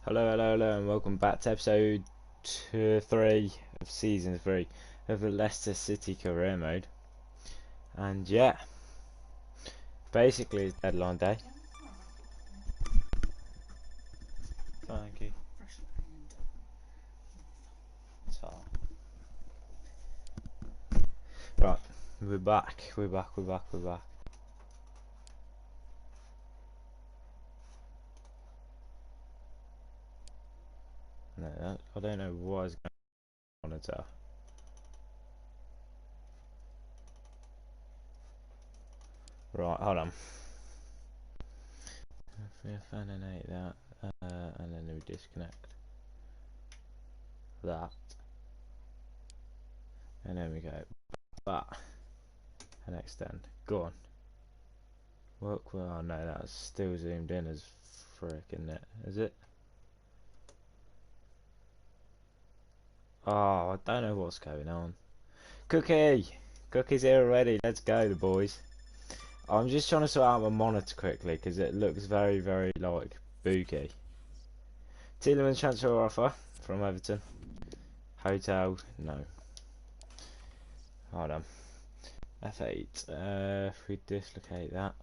Hello, hello, hello, and welcome back to episode 3 of season 3 of the Leicester City career mode. And yeah, basically it's deadline day. Thank you. So, right, we're back. No, I don't know what is going on at all. Right, hold on. If we animate that, and then we disconnect that, and then we go back and extend. Go on. Work well. Oh no, that's still zoomed in as frickin' it, is it? Oh, I don't know what's going on. Cookie! Cookie's here already. Let's go, the boys. I'm just trying to sort out my monitor quickly because it looks very, very like booky. Tielemans transfer offer from Everton. Hotel, no. Hold on. F8. If we dislocate that,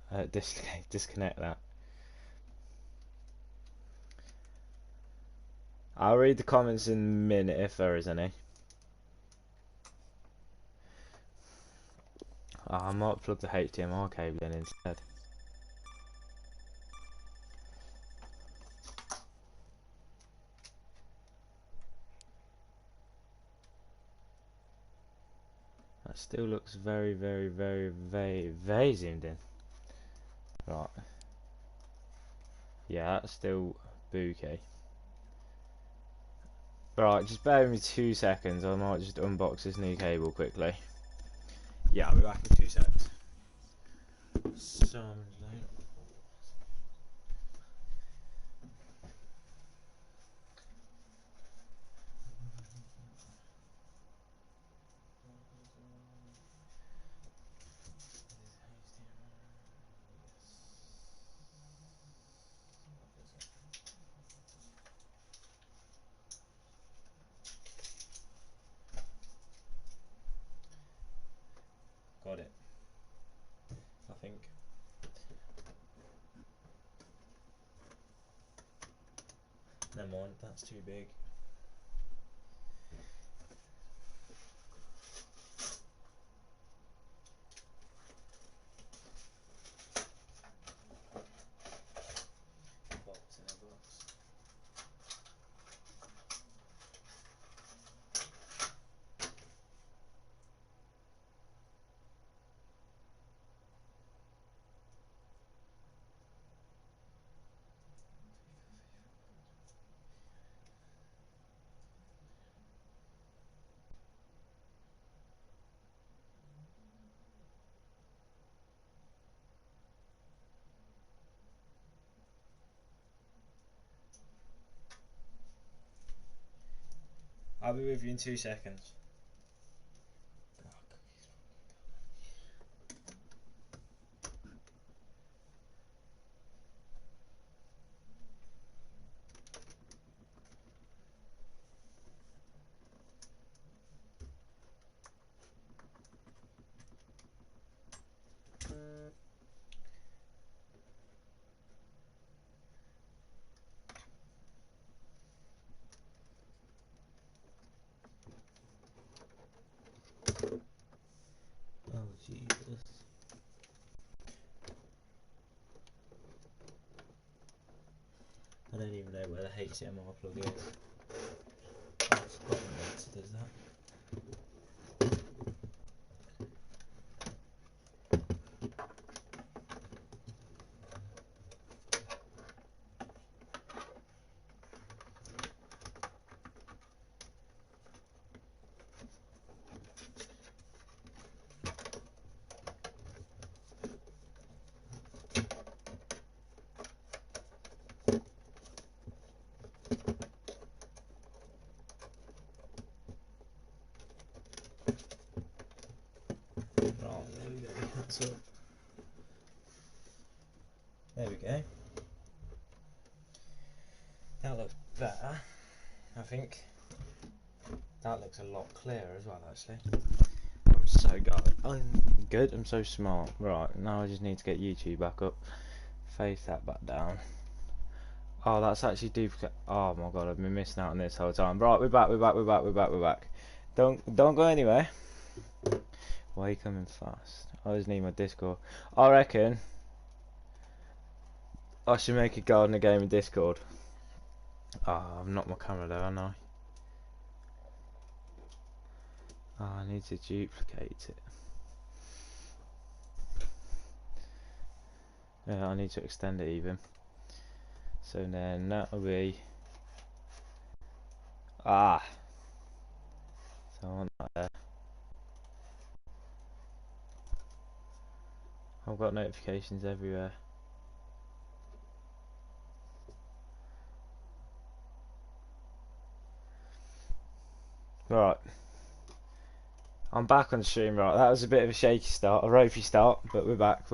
disconnect that. I'll read the comments in a minute if there is any. Oh, I might plug the HDMI cable in instead. That still looks very, very, very, very, very zoomed in. Right. Yeah, that's still bouquet. Right, just bear with me 2 seconds. I might just unbox this new cable quickly. Yeah, I'll be back in 2 seconds. Got it. I think. Never mind, that's too big. Box in a box. I'll be with you in 2 seconds. Oh Jesus. I don't even know where the HDMI plug is. I've forgotten where it does that. Right, there we go. That's up. There we go. That looks better. I think that looks a lot clearer as well, actually. I'm so good. I'm good. I'm so smart. Right, now I just need to get YouTube back up. Face that back down. Oh, that's actually duplicate. Oh my god, I've been missing out on this whole time. Right, we're back. We're back. Don't go anywhere. Why are you coming fast? I just need my Discord. I reckon I should make a gardener game in Discord. Oh, I've knocked my camera there, haven't I? Oh, I need to duplicate it. Yeah, I need to extend it even. So then that'll be... Ah! So I want that there. I've got notifications everywhere. Right. I'm back on stream, right. That was a bit of a shaky start, a ropey start, but we're back.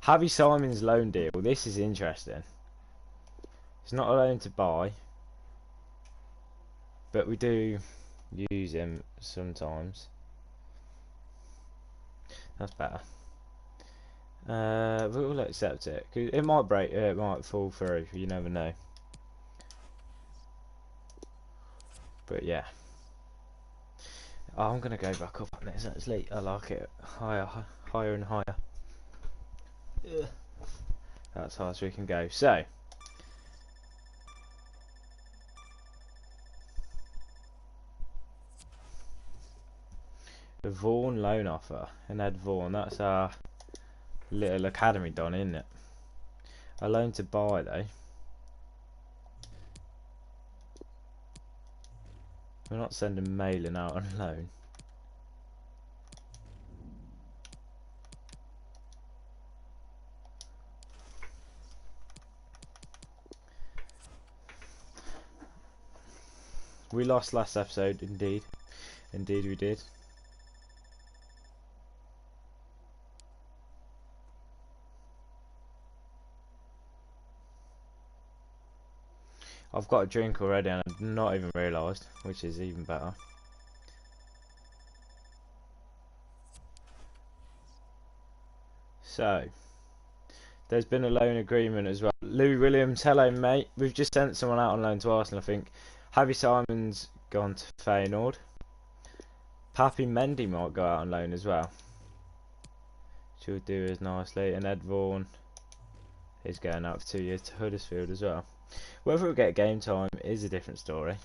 Harvey Simon's loan deal. This is interesting. He's not a loan to buy, but we do use him sometimes. That's better. We'll accept it. 'Cause it might break, it might fall through. You never know. But yeah. Oh, I'm gonna go back up on this actually. I like it. Higher and higher. Ugh. That's high as we can go. So. The Vaughan loan offer. And Ed Vaughan, that's our little academy don, isn't it? A loan to buy though. We're not sending mailing out on loan. We lost last episode, indeed. Indeed we did. I've got a drink already and I've not even realised, which is even better. So, there's been a loan agreement as well. Louis Williams, hello mate. We've just sent someone out on loan to Arsenal, I think. Harvey Simon's gone to Feyenoord. Papi Mendy might go out on loan as well. She'll do as nicely. And Ed Vaughan is going out for 2 years to Huddersfield as well. Whether we'll get game time is a different story,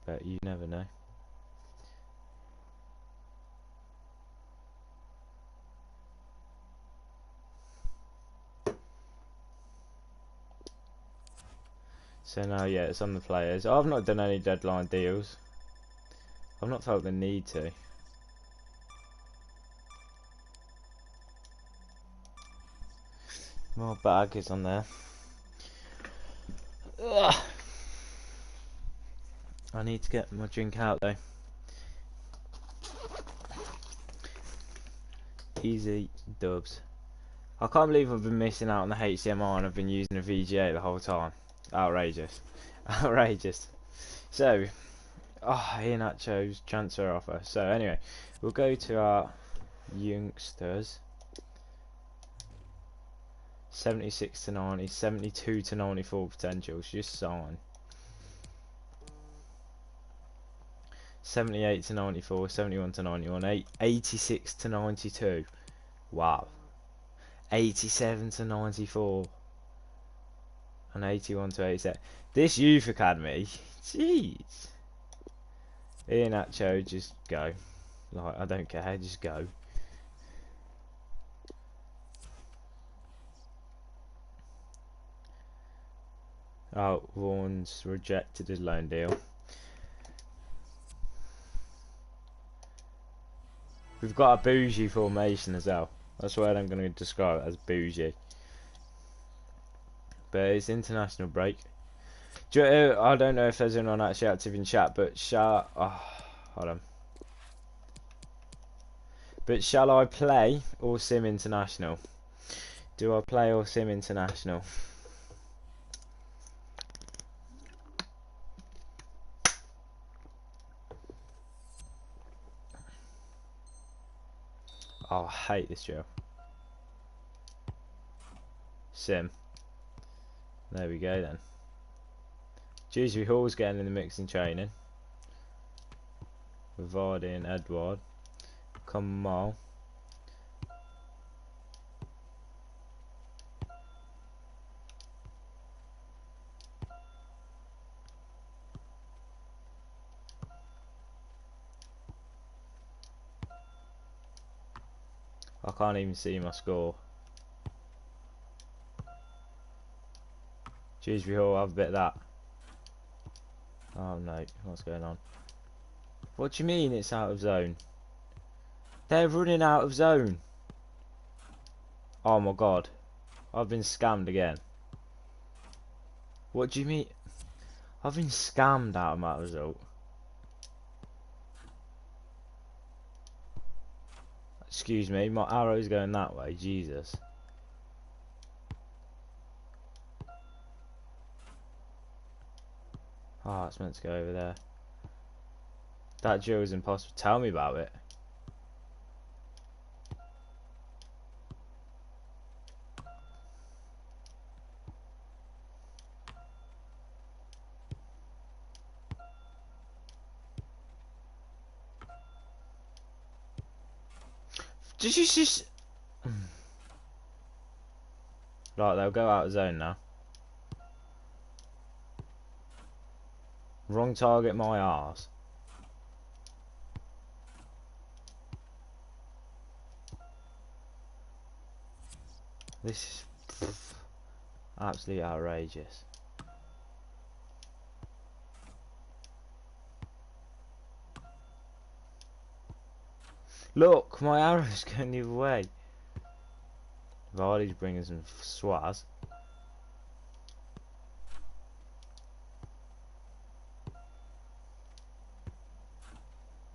but you never know. So now, yeah, it's on the players. I've not done any deadline deals. I've not felt the need to. More bag is on there. Ugh. I need to get my drink out though. Easy dubs. I can't believe I've been missing out on the HDMI and I've been using a VGA the whole time. Outrageous. Outrageous. So, Ian Atcho's transfer offer. So anyway, we'll go to our youngsters. 76 to 90, 72 to 94 potentials, just sign. 78 to 94, 71 to 91, 86 to 92. Wow. 87 to 94. And 81 to 87. This youth academy, jeez. Ian Atcho, just go. Like, I don't care, just go. Oh, Vaughan's rejected his loan deal. We've got a bougie formation as well. That's what I'm going to describe it as, bougie. But it's international break. I don't know if there's anyone actually active in chat, but hold on. But shall I play or sim international? Do I play or sim international? Oh, I hate this drill. Sim. There we go then. Dewsbury Hall's getting in the mix in training. With Vardy and Edward. Come on. I can't even see my score. Dewsbury Hall, have a bit of that. Oh no, what's going on? What do you mean it's out of zone? They're running out of zone. Oh my god. I've been scammed again. What do you mean? I've been scammed out of my result. Excuse me, my arrow's going that way, Jesus. Oh, it's meant to go over there. That drill is impossible. Tell me about it. Did you just... Right, they'll go out of zone now. Wrong target, my arse. This is absolutely outrageous. Look, my arrow's going the other way. Vardy's bringing some swaz.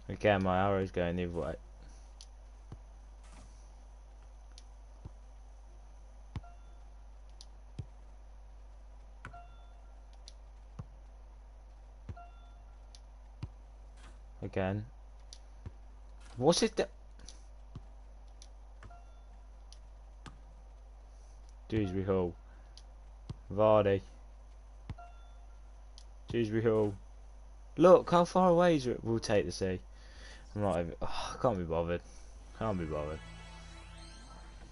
Again, my arrow's going the other way. Again. What's it that... Dewsbury Hall. Vardy. Dewsbury Hall. Look, how far away is it? We'll take the sea. I'm not even... Oh, I can't be bothered. Can't be bothered.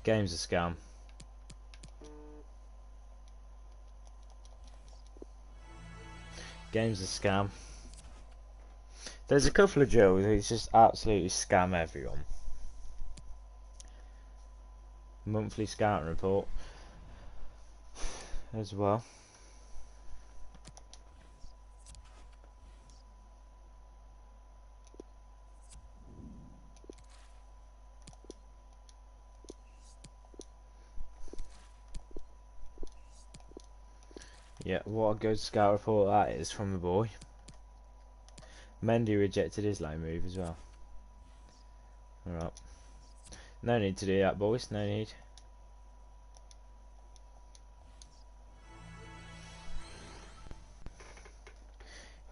Game's a scam. Game's a scam. There's a couple of drills who just absolutely scam everyone. Monthly scouting report as well. Yeah, what a good scout report that is from the boy. Mendy rejected his loan move as well. Alright. No need to do that, boys. No need.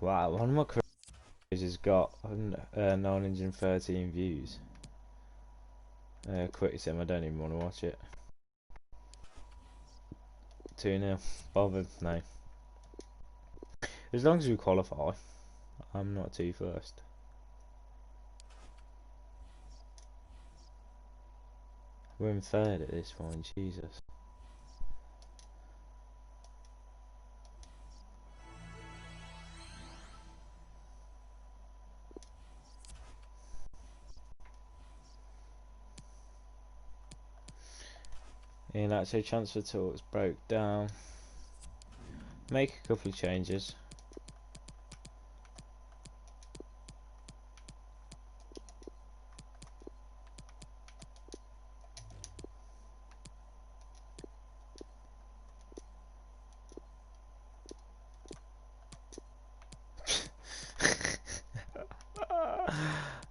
Wow, one of my careers has got 913 views. Quick sim, I don't even want to watch it. 2-0. Bothered? No. As long as we qualify, I'm not too fussed. We're in third at this point, Jesus. And actually transfer talks broke down. Make a couple of changes.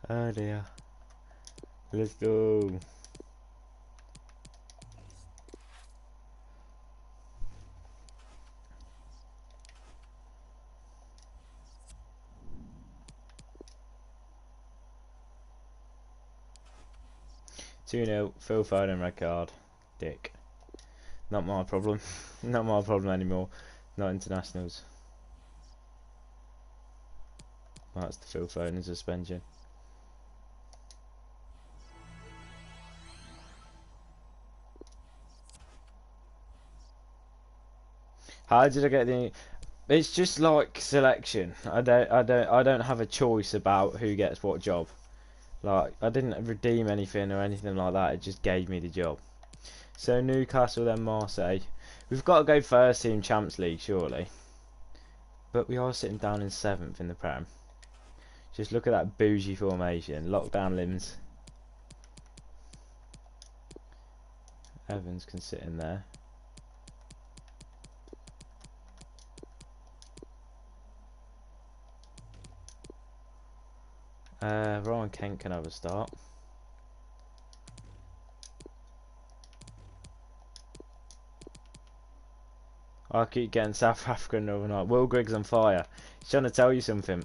Oh dear. Let's go. 2-0. Phil Foden red card. Dick. Not my problem. Not my problem anymore. Not internationals. That's the Phil Foden suspension. How did I get the? It's just like selection. I don't have a choice about who gets what job. Like I didn't redeem anything or anything like that. It just gave me the job. So Newcastle then Marseille. We've got to go first team Champions League surely. But we are sitting down in 7th in the Prem. Just look at that bougie formation. Lockdown limbs. Evans can sit in there. Ryan Kent can have a start. I keep getting South African overnight. Will Griggs on fire. He's trying to tell you something.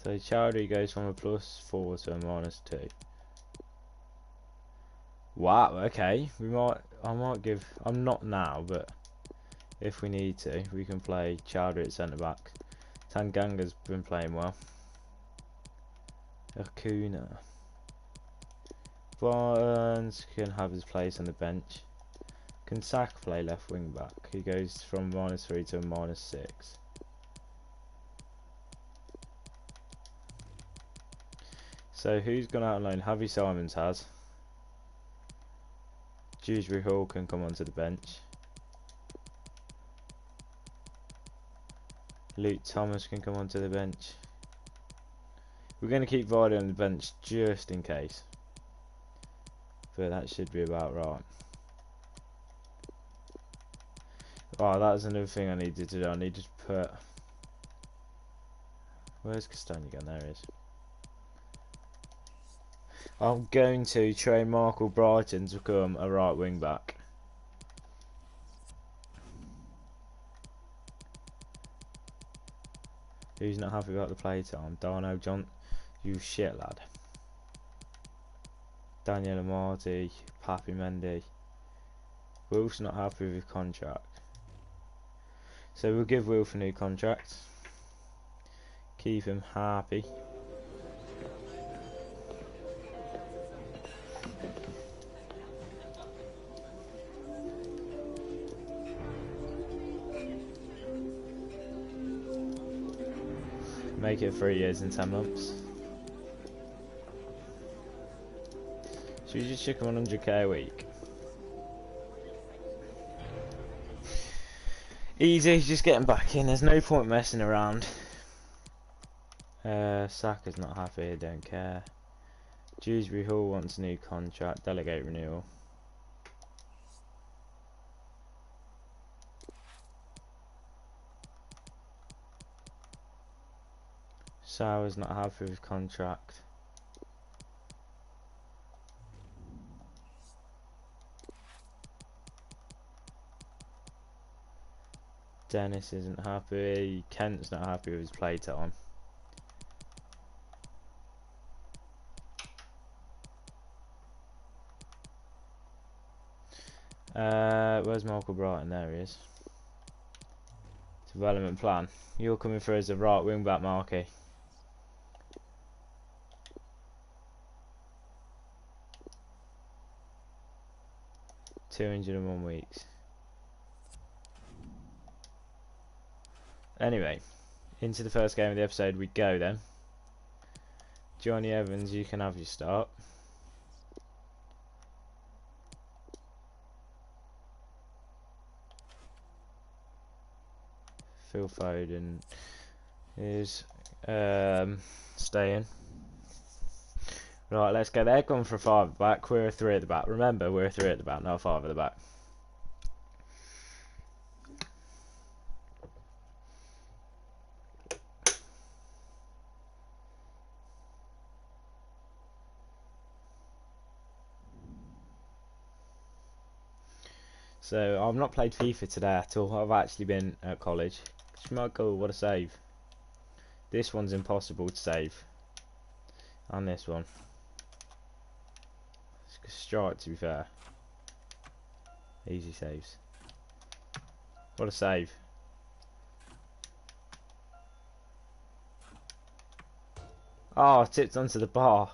So Chowdhury goes from a +4 to a -2. Wow, okay. I might give, I'm not now, but if we need to, we can play Chowdhury at centre back. Tanganga's been playing well. Acuna. Barnes can have his place on the bench. Can Saka play left wing back? He goes from -3 to a -6. So who's gone out on loan? Javi Simons has. Dewsbury Hall can come onto the bench. Luke Thomas can come onto the bench. We're going to keep Vardy on the bench just in case. But that should be about right. Oh, that's another thing I needed to do. I need to put... Where's Castagna gone? There he is. I'm going to train Michael Brighton to become a right wing back. Who's not happy about the playtime? Darno John, you shit lad. Daniel Amarty, Papi Mendy. Wilf's not happy with his contract. So we'll give Wilf a new contract. Keep him happy. Make it 3 years and 10 months. Should we just check him 100k a week? Easy, just getting back in. There's no point messing around. Saka's not happy, don't care. Dewsbury Hall wants a new contract, delegate renewal. Sauer's not happy with contract. Dennis isn't happy. Kent's not happy with his playtime. Where's Michael Brighton? There he is. Development plan. You're coming through as a right wing back, Marky. $201 weeks. Anyway, into the first game of the episode we go then. Johnny Evans, you can have your start. Phil Foden is staying. Right, let's go. They're going for a 5 at the back. We're a 3 at the back. Remember, we're a 3 at the back, not a 5 at the back. So I've not played FIFA today at all. I've actually been at college. Schmuggle, what a save. This one's impossible to save. And this one. It's a strike, to be fair. Easy saves. What a save. Oh, tipped onto the bar.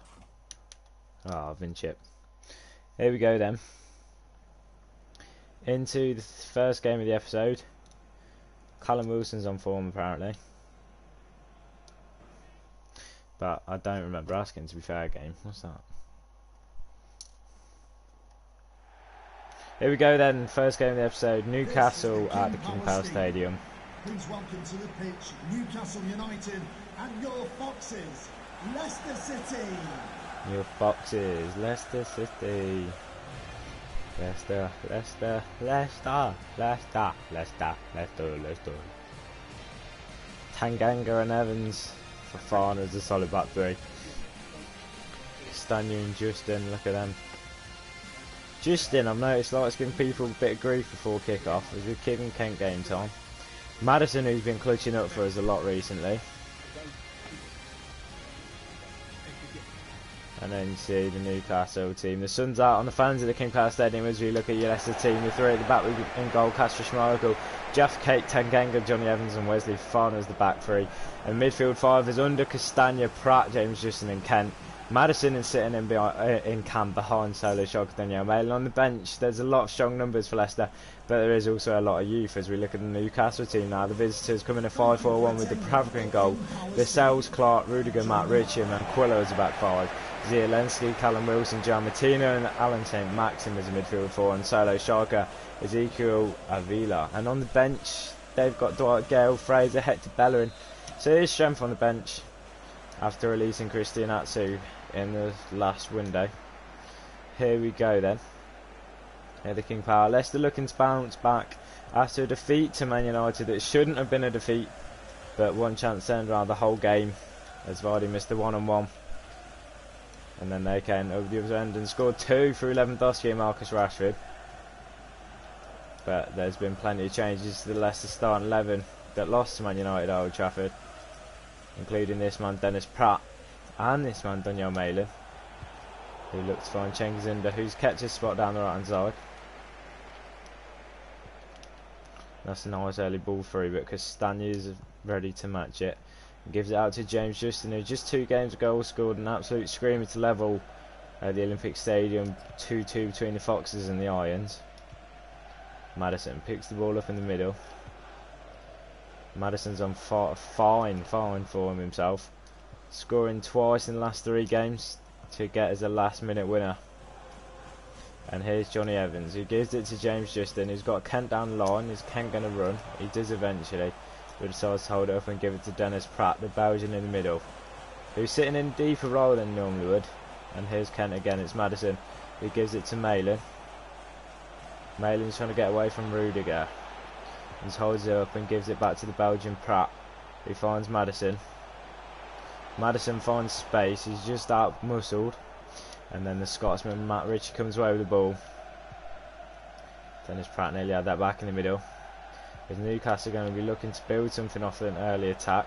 Oh, I've been chipped. Here we go then. Into the first game of the episode. Callum Wilson's on form apparently. But I don't remember asking, to be fair, game. What's that? Here we go then, first game of the episode. Newcastle at the King Power Stadium. Please welcome to the pitch, Newcastle United and your Foxes, Leicester City. Your Foxes, Leicester City. Leicester, Leicester, Leicester, Leicester, Leicester, Leicester, Leicester. Tanganga and Evans for Fana as a solid back three. Stanya and Justin, look at them. Justin, I've noticed like it's given people a bit of grief before kick-off, as we've given Kent game time. Madison, who's been clutching up for us a lot recently. And then you see the Newcastle team. The sun's out on the fans of the King Power Stadium as we look at your Leicester team. The three at the back in goal, Castro Schmeichel, Jeff Cake, Tanganga, Johnny Evans and Wesley Fofana as the back three. And midfield five is under Castagna, Pratt, James Justin and Kent. Madison is sitting in camp behind Solo Shock, Daniel Malin. On the bench, there's a lot of strong numbers for Leicester, but there is also a lot of youth as we look at the Newcastle team now. The visitors come in a 5-4-1 with the Pravka in goal. Lascelles, Clark, Rudiger, Matt Ritchie and Quillo as the back five. Zielinski, Callum Wilson, Gian Martino and Alan St. Maxim as a midfield four, and Solo Sharka, Ezekiel Avila. And on the bench, they've got Dwight Gale, Fraser, Hector Bellerin. So there's strength on the bench after releasing Christian Atsu in the last window. Here we go then. Here the King Power. Leicester looking to bounce back after a defeat to Man United that shouldn't have been a defeat, but one chance turned around the whole game as Vardy missed the one-on-one. And then they came over the other end and scored two through Lewandowski and Marcus Rashford. But there's been plenty of changes to the Leicester starting 11 that lost to Man United at Old Trafford, including this man Dennis Pratt and this man Daniel Malin, who looks to find Cengiz, who's kept his spot down the right hand side. That's a nice early ball through, but Castagna is ready to match it. And gives it out to James Justin, who just 2 games ago scored an absolute screamer to level at the Olympic Stadium, 2-2 between the Foxes and the Irons. Madison picks the ball up in the middle. Madison's on fine form himself, scoring twice in the last 3 games to get as a last minute winner. And here's Johnny Evans, who gives it to James Justin, who's got Kent down the line. Is Kent going to run? He does eventually, but decides to hold it up and give it to Dennis Pratt, the Belgian in the middle, who's sitting in a deeper role than normally would. And here's Kent again, it's Madison, who gives it to Malin. Malin's trying to get away from Rudiger, and holds it up and gives it back to the Belgian Pratt, who finds Madison. Madison finds space, he's just out muscled, and then the Scotsman Matt Ritchie comes away with the ball. Dennis Pratt nearly had that back in the middle. Is Newcastle going to be looking to build something off an early attack?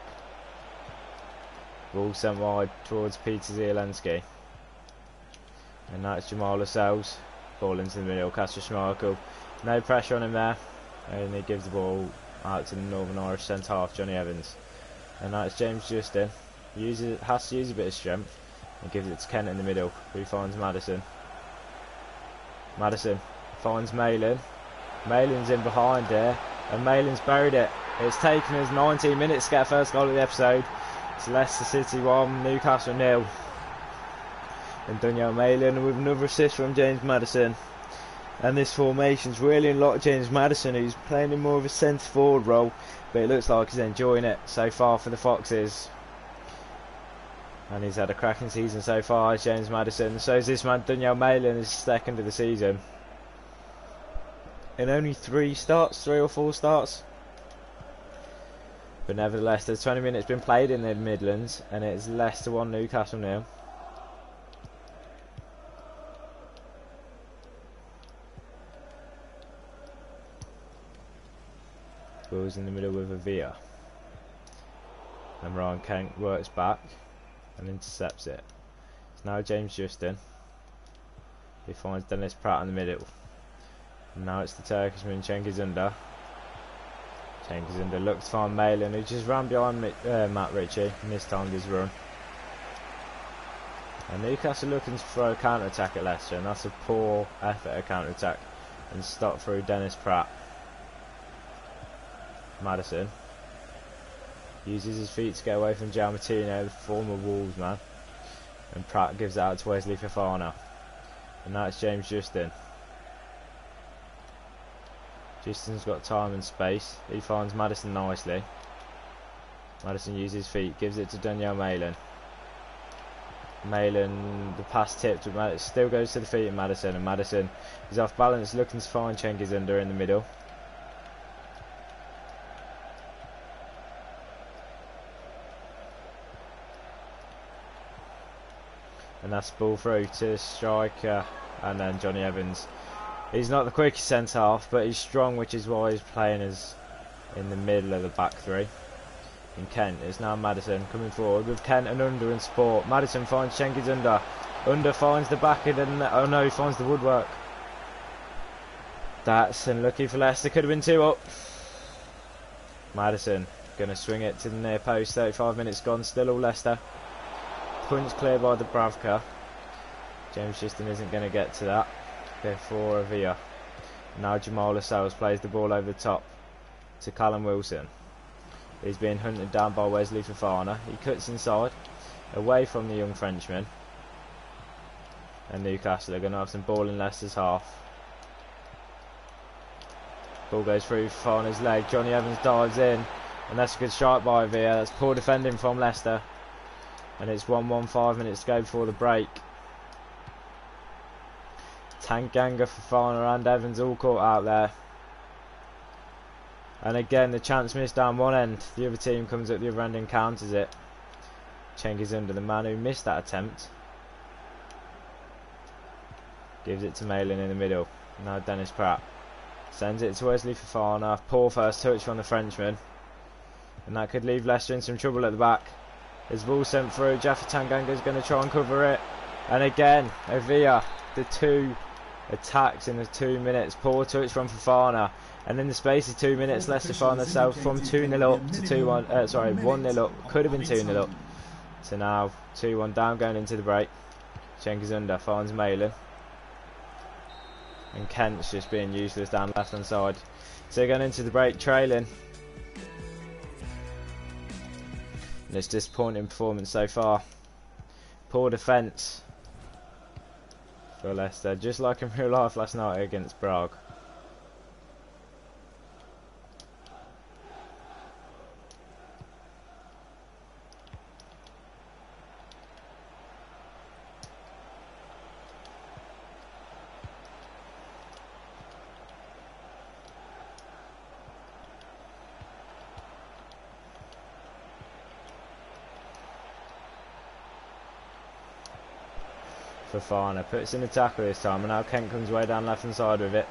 Ball sent wide towards Peter Zielinski, and that's Jamal Lascelles. Ball into the middle, Castro Schmeichel, no pressure on him there, and he gives the ball out to the Northern Irish centre half Johnny Evans. And that's James Justin, has to use a bit of strength and gives it to Kent in the middle, who finds Madison. Madison finds Malin. Malin's in behind here, and Malin's buried it. It's taken us 19 minutes to get a first goal of the episode. It's Leicester City 1, Newcastle 0. And Daniel Malin with another assist from James Madison. And this formation's really unlocked James Madison, who's playing in more of a centre forward role, but it looks like he's enjoying it so far for the Foxes. And he's had a cracking season so far, James Madison. So is this man Daniel Malin, his second of the season. In only 3 or 4 starts. But nevertheless, there's 20 minutes been played in the Midlands, and it's Leicester 1, Newcastle 0. Wills in the middle with a Villa. And Ryan Kent works back and intercepts it. It's now James Justin. He finds Dennis Pratt in the middle. And now it's the Turkishman Cengiz-Under. Cengiz-Under looks to find Malin, who just ran behind Matt Ritchie and mistimed his run. And Newcastle looking to throw a counter-attack at Leicester, and that's a poor effort at counter-attack. And stop through Dennis Pratt. Maddison uses his feet to get away from João Martino, the former Wolves man. And Pratt gives it out to Wesley Fofana. And now it's James Justin. Justin's got time and space. He finds Maddison nicely. Maddison uses his feet, gives it to Daniel Malin. Malin, the pass tipped, but still goes to the feet of Maddison, and Maddison is off balance, looking to find Cengiz-Under in the middle. And that's ball through to striker, and then Johnny Evans. He's not the quickest centre half, but he's strong, which is why he's playing as in the middle of the back three. And Kent is now Maddison coming forward with Kent and Under in support. Maddison finds Cengiz-Under. Under finds the back of the net. Oh no, he finds the woodwork. That's unlucky for Leicester. Could have been 2 up. Maddison going to swing it to the near post. 35 minutes gone. Still all Leicester. Punch clear by the Bravka. James Justin isn't going to get to that. Before Avia. Now Jamal Lascelles plays the ball over the top to Callum Wilson. He's being hunted down by Wesley Fofana. He cuts inside, away from the young Frenchman. And Newcastle are going to have some ball in Leicester's half. Ball goes through Fofana's leg. Johnny Evans dives in. And that's a good strike by Avia. That's poor defending from Leicester. And it's 1-1, 5 minutes to go before the break. Tanganga, Fofana and Evans all caught out there. And again, the chance missed down one end. The other team comes up the other end and counters it. Cengiz-Under, the man who missed that attempt, gives it to Malin in the middle. Now Dennis Pratt sends it to Wesley Fofana. Poor first touch from the Frenchman. And that could leave Leicester in some trouble at the back. There's ball sent through. Jaffa Tanganga is going to try and cover it. And again, Avia, the 2 attacks in the 2 minutes. Poor touch from Fofana. And in the space of 2 minutes, Leicester find themselves from 2-0 up to 2-1. 1-0 up. Could have been 2-0 up. So now 2-1 down going into the break. Cengiz-Under finds Malin. And Kent's just being useless down left hand side. So going into the break trailing. And it's disappointing performance so far. Poor defence for Leicester, just like in real life last night against Prague. Fofana puts in a tackle this time, and now Kent comes way down left hand side with it.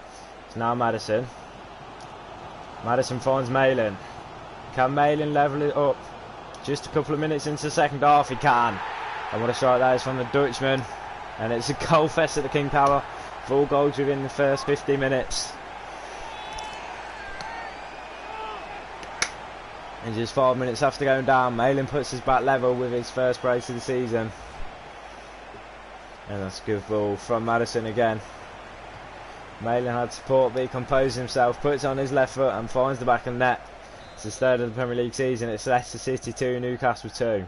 It's now Maddison. Maddison finds Malin. Can Malin level it up? Just a couple of minutes into the second half, he can. And what a strike that is from the Dutchman. And it's a goal fest at the King Power. 4 goals within the first 50 minutes. And just 5 minutes after going down, Malin puts his back level with his first brace of the season. And that's a good ball from Maddison again. Malin had support, but he composed himself, puts on his left foot and finds the back of the net. It's his 3rd of the Premier League season. It's Leicester City 2, Newcastle 2.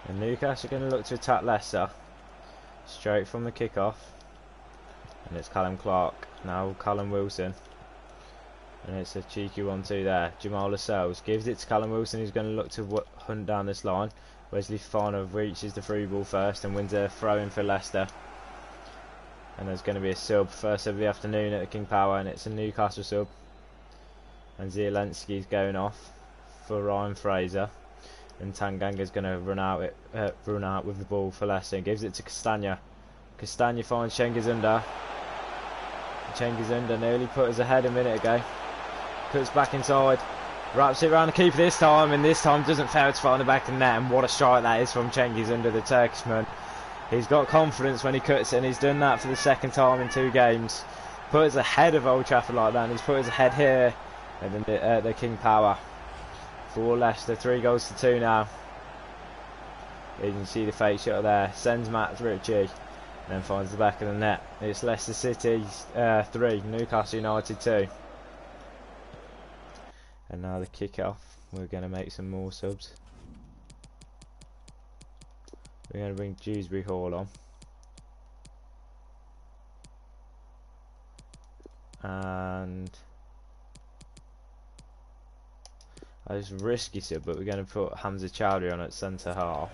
And Newcastle are going to look to attack Leicester. Straight from the kick-off. And it's Callum Clark, now Callum Wilson. And it's a cheeky 1-2 there. Jamal Lascelles gives it to Callum Wilson, who's going to look to hunt down this line. Wesley Fofana reaches the through ball first and wins a throw-in for Leicester. And there's going to be a sub, first of the afternoon at the King Power, and it's a Newcastle sub. And Zielinski's going off for Ryan Fraser. And Tanganga's going to run out with the ball for Leicester. Gives it to Castagna. Castagna finds Chengizunda. Chengizunda nearly put us ahead a minute ago. Puts back inside. Wraps it around the keeper this time, and this time doesn't fail to find the back of the net. And what a strike that is from Chengizunda, the Turkishman. He's got confidence when he cuts it, and he's done that for the second time in 2 games. Put us ahead of Old Trafford like that, and he's put us ahead here at the King Power. For Leicester, 3 goals to 2 now. You can see the fake shot there. Sends Matt Ritchie, then finds the back of the net. It's Leicester City 3, Newcastle United 2. And now the kick-off. We're going to make some more subs. We're going to bring Dewsbury Hall on. And it's risky sub, but we're going to put Hamza Chowdhury on at centre half.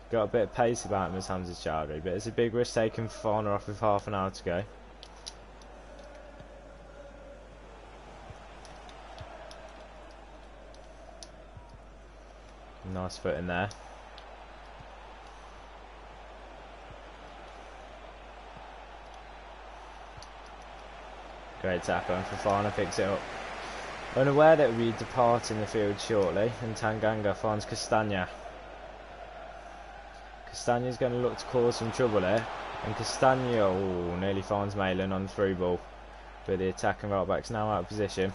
Got a bit of pace about him as Hamza Chowdhury, but it's a big risk taking Fafana off with half an hour to go. Nice foot in there. Great tackle, and Fafana picks it up. Unaware that we'll be departing the field shortly, and Tanganga finds Castagna. Castagna's going to look to cause some trouble here, and Castagna nearly finds Malin on the through ball, but the attacking right back's now out of position.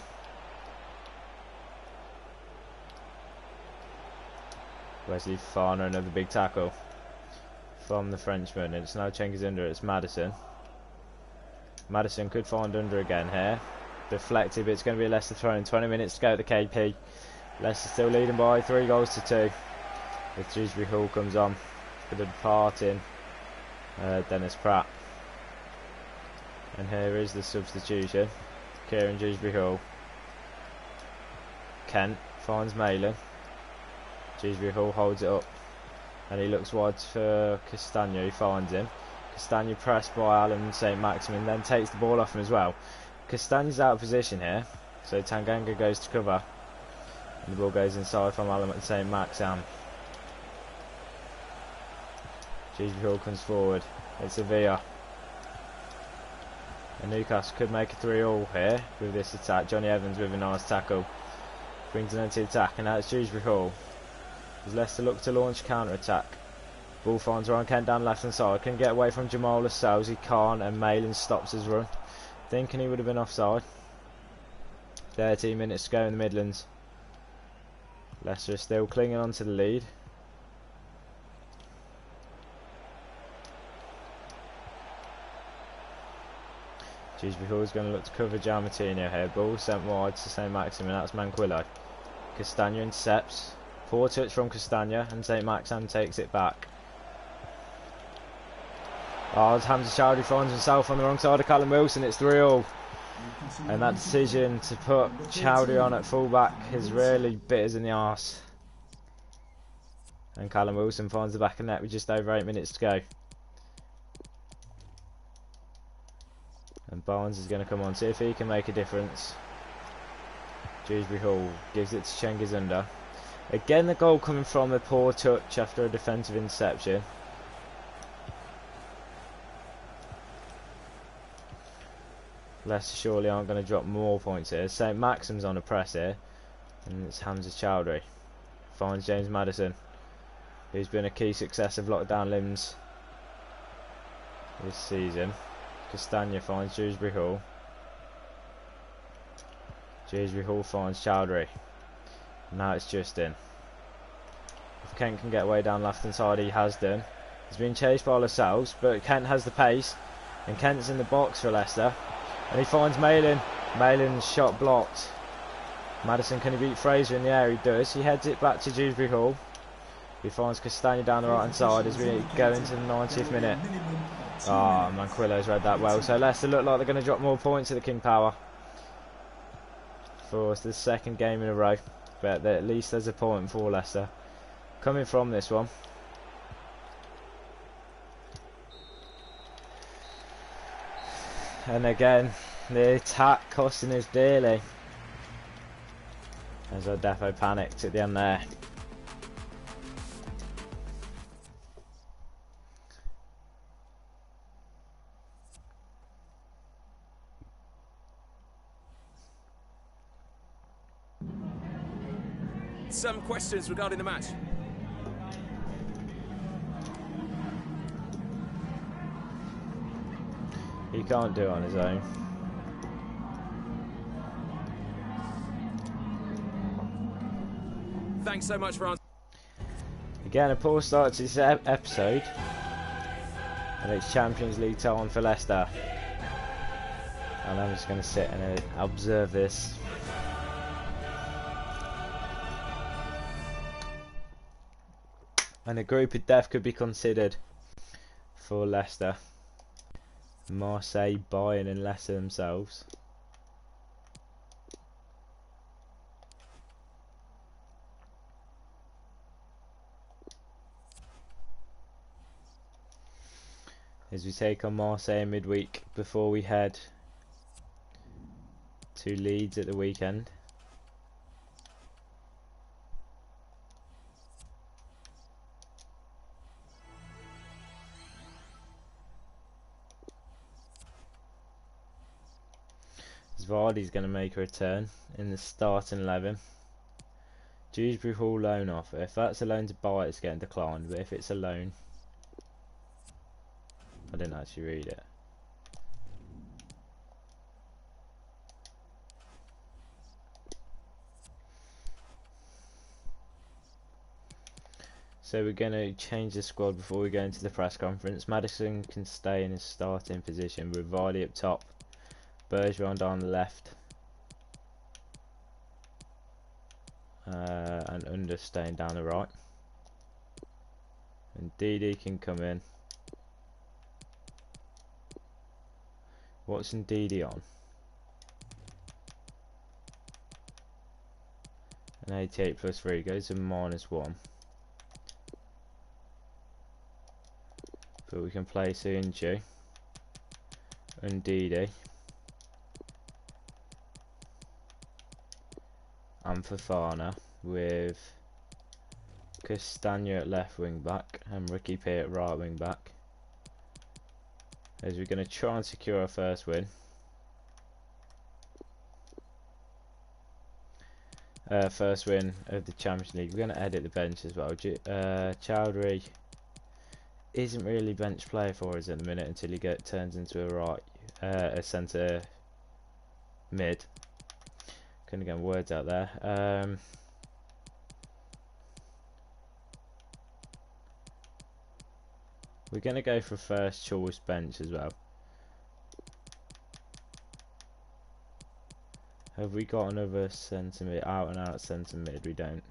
Wesley Fafana, another big tackle from the Frenchman, and it's now Chengizunda, it's Maddison. Maddison could find under again here. Deflected, but it's going to be a Leicester throw in. 20 minutes to go at the KP. Leicester still leading by 3 goals to 2. If Dewsbury Hall comes on for the departing Dennis Pratt. And here is the substitution. Kieran Dewsbury Hall. Kent finds Malin. Dewsbury Hall holds it up, and he looks wide for Castagna, who finds him. Castagna pressed by Alan St. Maximin, then takes the ball off him as well. Castagna's out of position here, so Tanganga goes to cover, and the ball goes inside from Alan St. Maxim. Dewsbury Hall comes forward. It's Sevilla. And Newcastle could make a 3-all here with this attack. Johnny Evans with a nice tackle. Brings an end to the attack, and now it's Dewsbury Hall. As Leicester look to launch counter-attack. Ball finds Ryan Kent down left hand side. Can get away from Jamal Lascelles. He can't, and Malin stops his run. Thinking he would have been offside. 13 minutes to go in the Midlands. Leicester is still clinging on to the lead. Dewsbury Hall is going to look to cover Giammattino here. Ball sent wide to St. Maxim, and that's Manquillo. Castagna intercepts. Poor touch from Castagna, and St. Maxim takes it back. Hamza Chowdhury finds himself on the wrong side of Callum Wilson. It's 3-all. And that decision to put Chowdhury on at fullback has really bit us in the arse. And Callum Wilson finds the back of the net with just over 8 minutes to go. And Barnes is going to come on, see if he can make a difference. Dewsbury Hall gives it to Chengizunda. Again, the goal coming from a poor touch after a defensive interception. Leicester surely aren't going to drop more points here. St. Maxim's on a press here, and it's Hamza Chowdhury. Finds James Maddison, who's been a key success of lockdown limbs this season. Castagna finds Dewsbury Hall. Dewsbury Hall finds Chowdhury. Now it's Justin. If Kent can get away down left hand side, he has done. He's been chased by Lascelles, but Kent has the pace, and Kent's in the box for Leicester, and he finds Malin. Malin's shot blocked. Maddison, can he beat Fraser in the air? He does. He heads it back to Dewsbury Hall. He finds Castagna down the right hand side as we go into the 90th minute. Manquillo's read that well. So Leicester look like they're going to drop more points at the King Power for the second game in a row. But at least there's a point for Leicester coming from this one. And again, The attack costing us dearly. As our defo panicked at the end there. Some questions regarding the match. He can't do it on his own. Thanks so much for answering. Again, a poor start to this episode. And it's Champions League time for Leicester. And I'm just going to sit and observe this. And a group of death could be considered for Leicester. Marseille, Bayern and Leicester themselves. As we take on Marseille midweek before we head to Leeds at the weekend. Vardy's going to make a return in the starting 11. Dewsbury Hall loan offer. If that's a loan to buy, it's getting declined. But if it's a loan, I didn't actually read it. So we're going to change the squad before we go into the press conference. Maddison can stay in his starting position with Vardy up top, Bergeron down the left, and Under staying down the right. And Didi can come in. What's Didi on? An 88 plus 3 goes to -1. But we can play Sunju and Didi and Fofana with Castagna at left wing back and Ricky P at right wing back. As we're going to try and secure our first win. First win of the Champions League. We're going to edit the bench as well. Chowdhury isn't really bench player for us at the minute until he turns into a centre mid. Couldn't get words out there. We're going to go for first choice bench as well. Have we got another centre mid, out and out centre mid? We don't.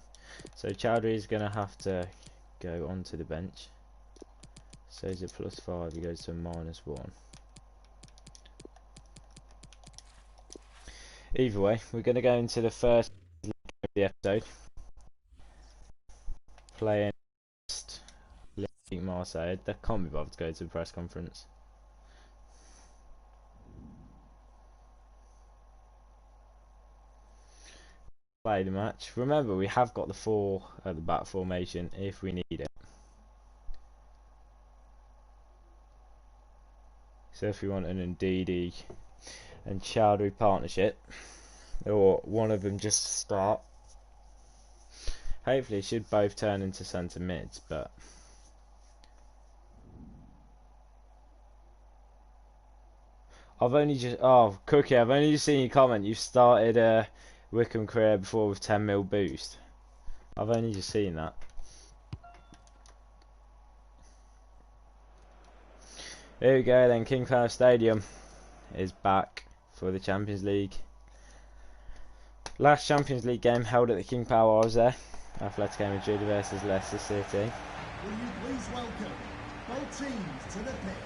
So Chowdhury is going to have to go onto the bench. So he's a +5, he goes to a -1. Either way, we're going to go into the first of the episode. Playing Marseille. They can't be bothered to go to the press conference. Play the match. Remember, we have got the 4 at the back formation if we need it. So if we want an Ndidi and Chowdhury partnership, or one of them just to start, hopefully it should both turn into centre mids, but I've only just, oh Cookie, I've only just seen your comment, you've started Wickham career before with 10 mil boost. I've only just seen that. Here we go then, King Power Stadium is back for the Champions League. Last Champions League game held at the King Power, I was there. Atletico Madrid versus Leicester City. Will you please welcome both teams to the pitch?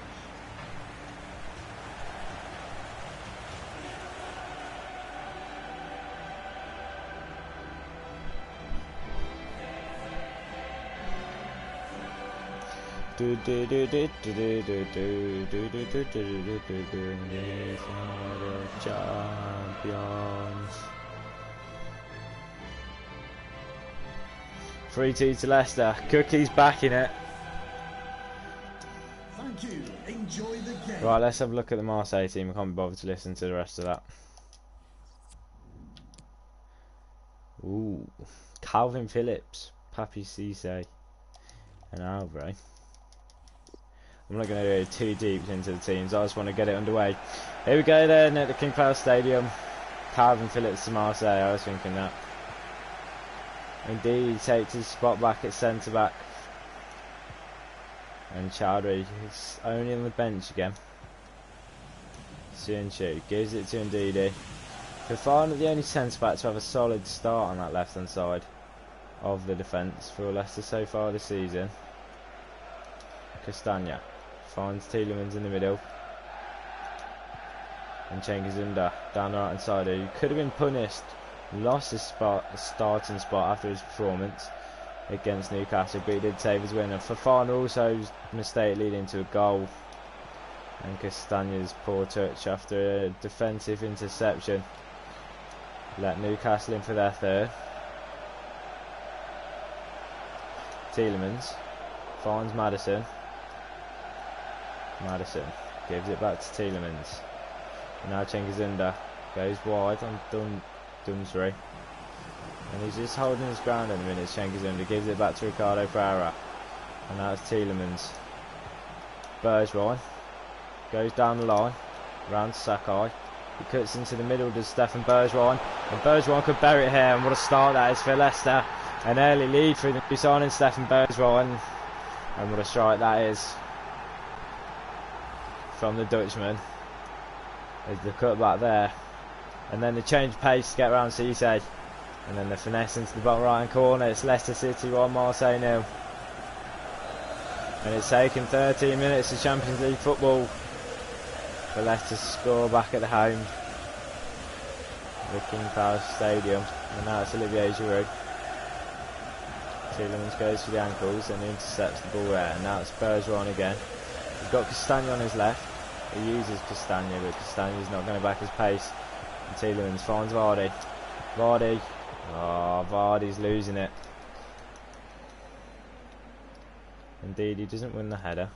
Do do do do do do do do do do do do do do. These are the champions. 3-2 to Leicester. Cookie's back in it. Thank you. Enjoy the game. Right, let's have a look at the Marseille team. I can't be bothered to listen to the rest of that. Ooh, Calvin Phillips, Papi Cisse, and Alvaro. I'm not going to go too deep into the teams. I just want to get it underway. Here we go then at the King Power Stadium. Calvin Phillips to Marseille. I was thinking that. Indeed, he takes his spot back at centre back. And Chowdhury is only on the bench again. Sunchu gives it to Ndidi. Fofana, the only centre back to have a solid start on that left hand side of the defence for Leicester so far this season. Castagna finds Tielemans in the middle. And Cengiz Ünder down the right hand side, who could have been punished. Lost his starting spot after his performance against Newcastle, but he did save his winner. Fofana also mistake leading to a goal, and Castagna's poor touch after a defensive interception let Newcastle in for their third. Tielemans finds Maddison. Maddison gives it back to Tielemans. And now Cengiz Ünder goes wide on Dunsbury. And he's just holding his ground at the minute. Cengiz Ünder gives it back to Ricardo Pereira. And now it's Tielemans. Bergwijn goes down the line, round to Sakai. He cuts into the middle, does Stefan Bergwijn. And Bergwijn could bury it here, and what a start that is for Leicester. An early lead through the new signing, Stefan Bergwijn. And what a strike that is from the Dutchman. There's the cut back there. And then the change of pace to get around Cisse. And then the finesse into the bottom right hand corner. It's Leicester City 1, Marseille 0. And it's taken 13 minutes of Champions League football for Leicester to score back at the home, the King Power Stadium. And now it's Olivier Giroud. Tielemans goes for the ankles and intercepts the ball there. And now it's Bergwijn again. He's got Castagna on his left. He uses Castagna, but Castagna's not going to back his pace. And Tielemans finds Vardy. Vardy. Oh, Vardy's losing it. Indeed, he doesn't win the header.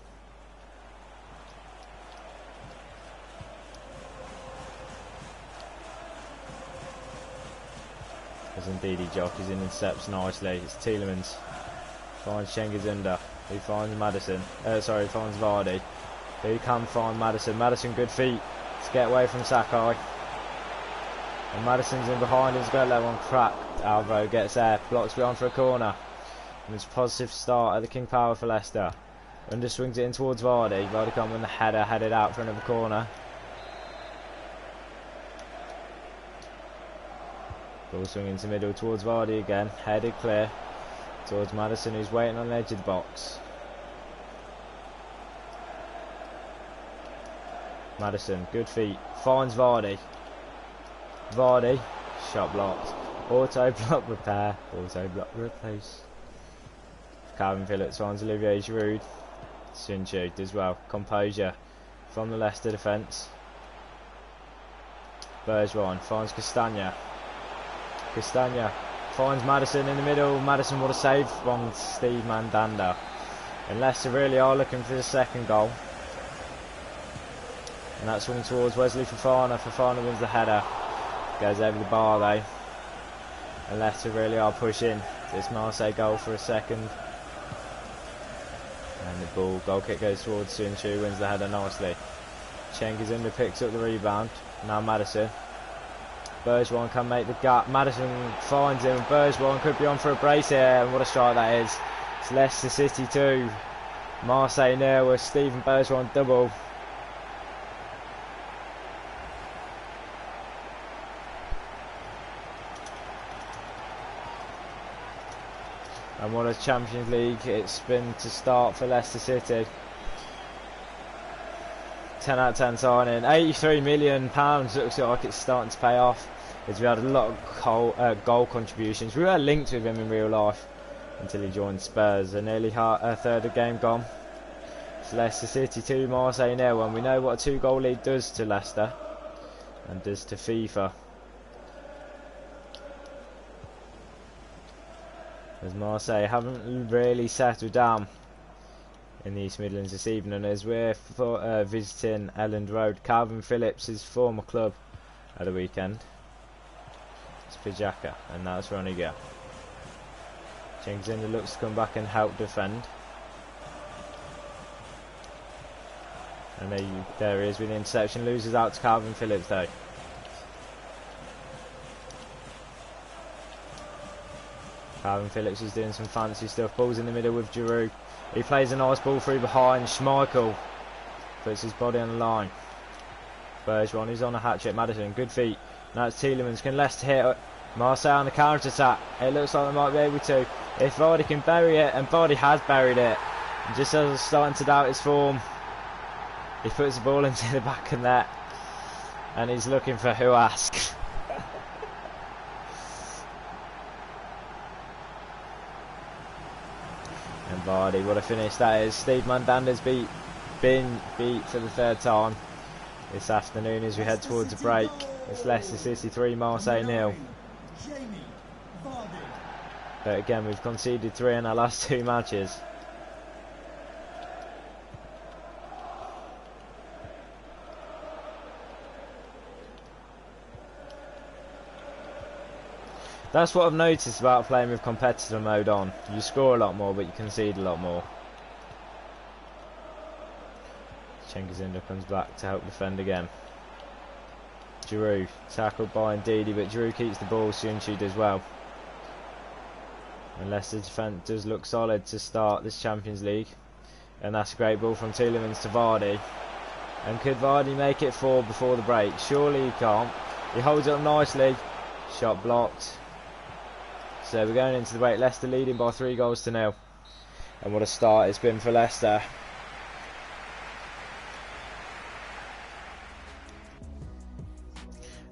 As indeed he jockeys and intercepts nicely. It's Tielemans. Finds Cengiz Ünder. Who finds Maddison. Finds Vardy. Who can find Maddison. Maddison, good feet to get away from Sakai. And Maddison's in behind him. He's got to let one crack. Alvaro gets there. Blocks beyond for a corner. And it's a positive start at the King Power for Leicester. Under swings it in towards Vardy. Vardy can't win the header. Headed out for another corner. Ball swing into middle towards Vardy again. Headed clear towards Maddison, who's waiting on the edge of the box. Maddison, good feet. Finds Vardy. Vardy. Shot blocked. Auto block repair. Auto block replace. Calvin Phillips finds Olivier Giroud. Sunchu as well. Composure from the Leicester defence. Bergwijn finds Castagna. Castagna finds Maddison in the middle. Maddison, what a save from Steve Mandanda. And Leicester really are looking for the second goal. And that's swung towards Wesley Fofana. Fofana wins the header. Goes over the bar though. And Leicester really are pushing this Marseille goal for a second. And the goal kick goes towards Sunchu, wins the header nicely. Cengiz Ünder picks up the rebound. Now Maddison. Bergwijn can make the gap. Maddison finds him. Bergwijn could be on for a brace here. And what a strike that is. It's Leicester City 2. Marseille 0 with Steven Bergwijn double. And what a Champions League it's been to start for Leicester City. 10 out of 10 signing. £83 million looks like it's starting to pay off. As we had a lot of goal contributions. We were linked with him in real life until he joined Spurs. And nearly a third of the game gone. It's Leicester City 2, Marseille 0, and we know what a 2-goal lead does to Leicester and does to FIFA. As Marseille haven't really settled down in the East Midlands this evening, as we're visiting Elland Road, Calvin Phillips' former club at the weekend. It's Pijaka, and that's Roniger. Jenkins looks to come back and help defend. And there he is with the interception, loses out to Calvin Phillips though. Calvin Phillips is doing some fancy stuff, balls in the middle with Giroud. He plays a nice ball through behind, Schmeichel puts his body on the line. Bergeron is on a hat-trick, Maddison, good feet. Now it's Tielemans, can Leicester hit Marseille on the counter-attack? It looks like they might be able to. If Vardy can bury it, and Vardy has buried it, and just as he's starting to doubt his form, he puts the ball into the back of net, and he's looking for who ask. And Vardy, what a finish that is. Steve Mandanda's been beat for the third time this afternoon as we head towards a break. It's Leicester City 3, Marseille 0. But again, we've conceded 3 in our last 2 matches. That's what I've noticed about playing with competitor mode on. You score a lot more, but you concede a lot more. Chengazinda comes back to help defend again. Giroud, tackled by Ndidi, but Giroud keeps the ball, Sunchi does well. And Leicester's defence does look solid to start this Champions League. And that's a great ball from Tielemans to Vardy. And could Vardy make it 4 before the break? Surely he can't. He holds it up nicely. Shot blocked. So we're going into the break. Leicester leading by 3-0. And what a start it's been for Leicester.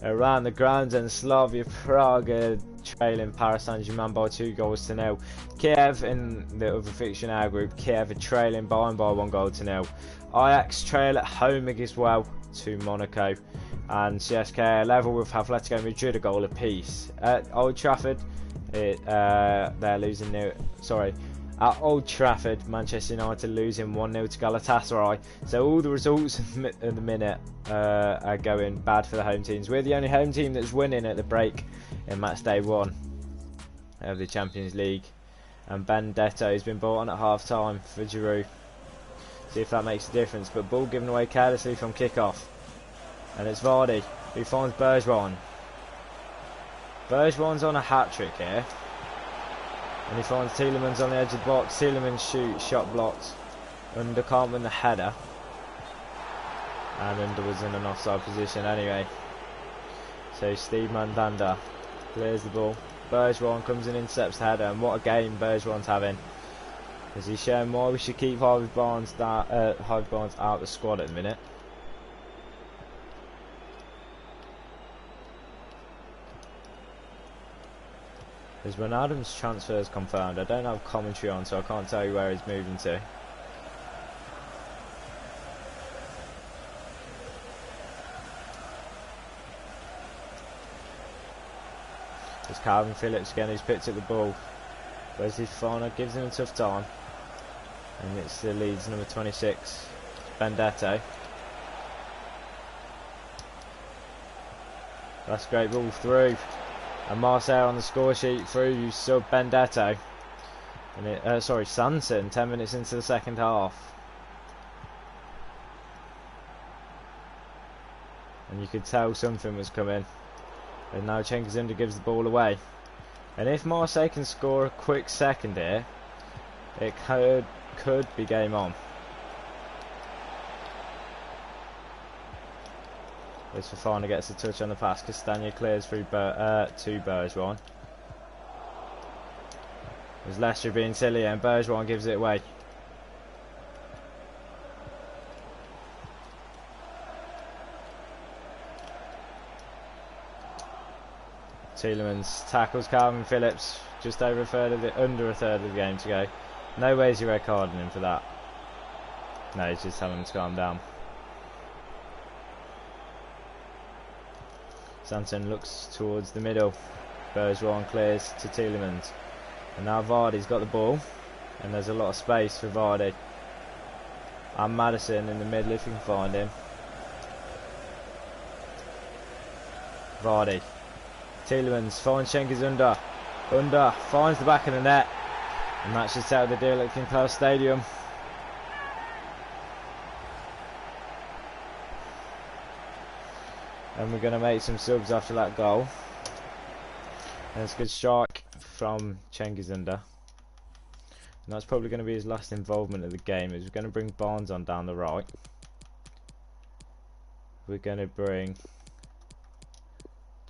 Around the grounds, and Slavia Prague trailing Paris Saint-Germain by 2-0. Kiev in the other fixture in our group, Kiev are trailing Bayern by 1-0. Ajax trail at home as well to Monaco, and CSK are level with Atletico Madrid a goal apiece. At Old Trafford, they're losing at Old Trafford, Manchester United losing 1-0 to Galatasaray. So all the results at the minute are going bad for the home teams. We're the only home team that's winning at the break in match day 1 of the Champions League. And Benedetto has been brought on at half time for Giroud. See if that makes a difference. But ball given away carelessly from kick-off. And it's Vardy who finds Bergeron. Bergeron's on a hat-trick here. And he finds Tielemans on the edge of the box. Tielemans shot blocked. Under can't win the header. And Under was in an offside position anyway. So Steve Mandanda clears the ball. Bergeron comes and intercepts the header, and what a game Bergeron's having. As he's showing why we should keep Harvey Barnes out of the squad at the minute. As Wijnaldum's transfer is confirmed, I don't have commentary on, so I can't tell you where he's moving to. It's Calvin Phillips again who's picked up the ball. Wesley Fofana gives him a tough time. And it's the Leeds number 26, Benedetto. That's a great ball through. And Marseille on the score sheet through sub Benedetto. And Sanson, 10 minutes into the second half. And you could tell something was coming. And now Chengazinda gives the ball away. And if Marseille can score a quick second here, it could be game on. As Fofana gets a touch on the pass, Castagna clears through to Bergeron. There's Leicester being silly and Bergeron gives it away. Tielemans tackles Calvin Phillips just over under a third of the game to go. No way is he red carding him for that. No, he's just telling him to calm down. Santon looks towards the middle. Bergeron clears to Tielemans. And now Vardy's got the ball. And there's a lot of space for Vardy. And Maddison in the middle if you can find him. Vardy. Tielemans finds Schenker's under. Finds the back of the net. And that should settle the deal at King Power Stadium. And we're going to make some subs after that goal. And it's a good strike from Cengiz-Under. And that's probably going to be his last involvement of the game. Is we're going to bring Barnes on down the right. We're going to bring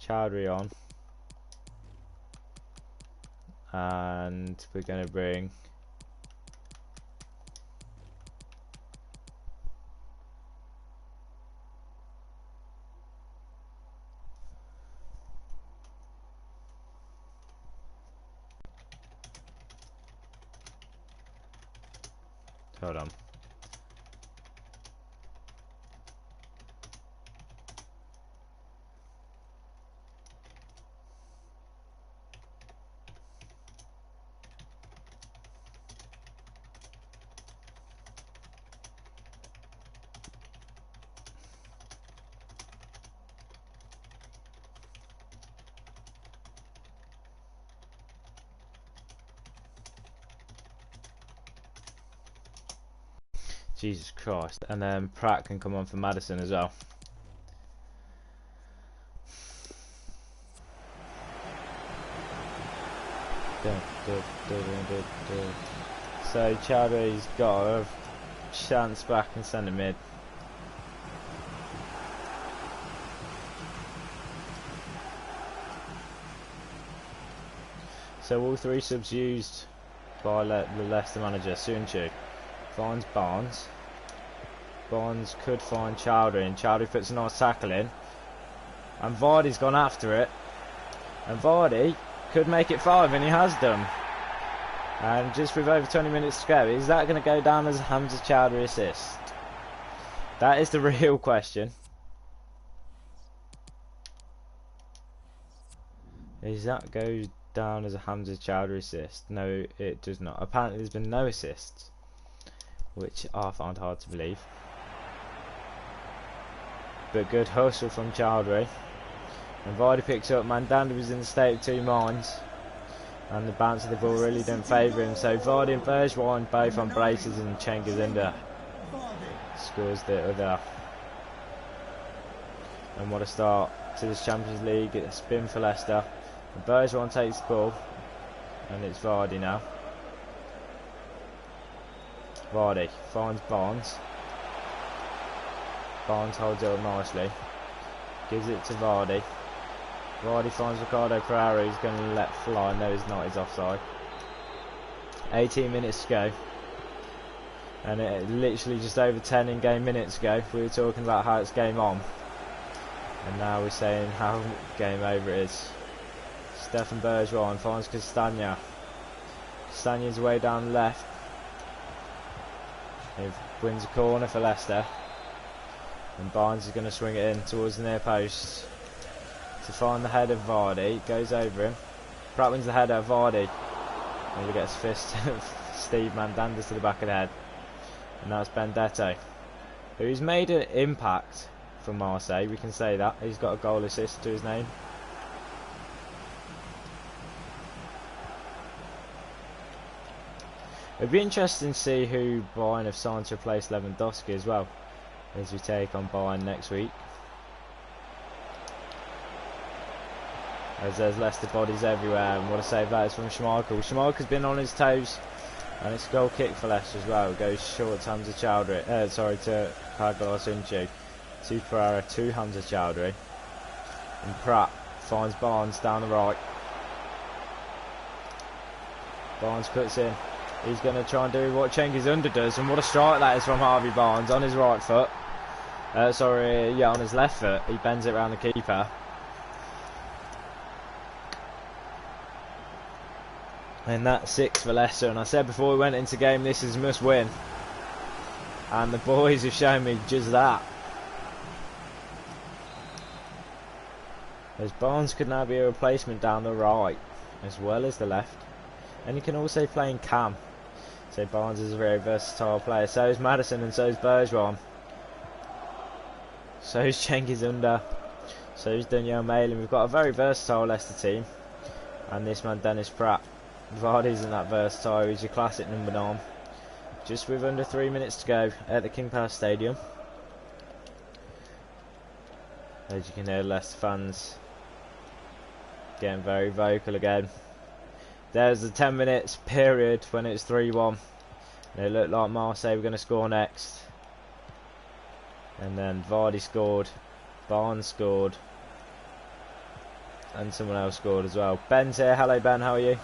Chowdhury on. And we're going to bring hold on. Jesus Christ. And then Pratt can come on for Maddison as well. So Chowdhury's got a chance back in centre mid. So all three subs used by the Leicester manager, Sunchu. Finds Barnes. Barnes could find Chowdhury, and Chowdhury puts a nice tackle in. And Vardy's gone after it. And Vardy could make it 5, and he has done. And just with over 20 minutes to go, is that going to go down as a Hamza Chowdhury assist? That is the real question. Is that go down as a Hamza Chowdhury assist? No, it does not. Apparently there's been no assists, which I find hard to believe. But good hustle from Chowdhury. And Vardy picks up. Mandanda was in the state of two minds. And the bounce of the ball really didn't favour him. So Vardy and Bergeron both on braces, and Cengiz-Under scores the other. And what a start to this Champions League. It's a spin for Leicester. And Bergeron takes the ball. And it's Vardy now. Vardy finds Barnes. Barnes holds it up nicely. Gives it to Vardy. Vardy finds Ricardo Pereira, who's going to let fly. No, he's not. He's offside. 18 minutes to go. And it literally just over 10 in-game minutes ago, we were talking about how it's game on. And now we're saying how game over it is. Stefan Bergeron finds Castagna. Castagna's way down left. He wins a corner for Leicester. And Barnes is going to swing it in towards the near post to find the head of Vardy. Goes over him. Pratt wins the header of Vardy. And he gets a fist of Steve Mandanda to the back of the head. And that's Benedetto, who's made an impact for Marseille. We can say that. He's got a goal assist to his name. It'd be interesting to see who Bayern have signed to replace Lewandowski as well, as we take on Bayern next week. As there's Leicester bodies everywhere, and what a save that is from Schmeichel. Schmeichel's been on his toes, and it's a goal kick for Leicester as well. It goes short to Hamza Chowdhury, to Paglar Sunchu, to Pereira, to Hamza Chowdhury. And Pratt finds Barnes down the right. Barnes cuts in. He's going to try and do what Cengiz-Under does, and what a strike that is from Harvey Barnes on his right foot. On his left foot. He bends it around the keeper. And that's 6 for Leicester. And I said before we went into game, this is must win. And the boys have shown me just that. As Barnes could now be a replacement down the right as well as the left. And he can also play in cam. So Barnes is a very versatile player. So is Madison and so is Bergeron. So is Cengiz Under. So is Daniel Malin. We've got a very versatile Leicester team. And this man Dennis Pratt. Vardy isn't that versatile. He's your classic number 9. Just with under 3 minutes to go at the King Power Stadium. As you can hear, Leicester fans getting very vocal again. There's the 10 minutes period when it's 3-1. And it looked like Marseille were going to score next. And then Vardy scored. Barnes scored. And someone else scored as well. Ben's here. Hello Ben, how are you?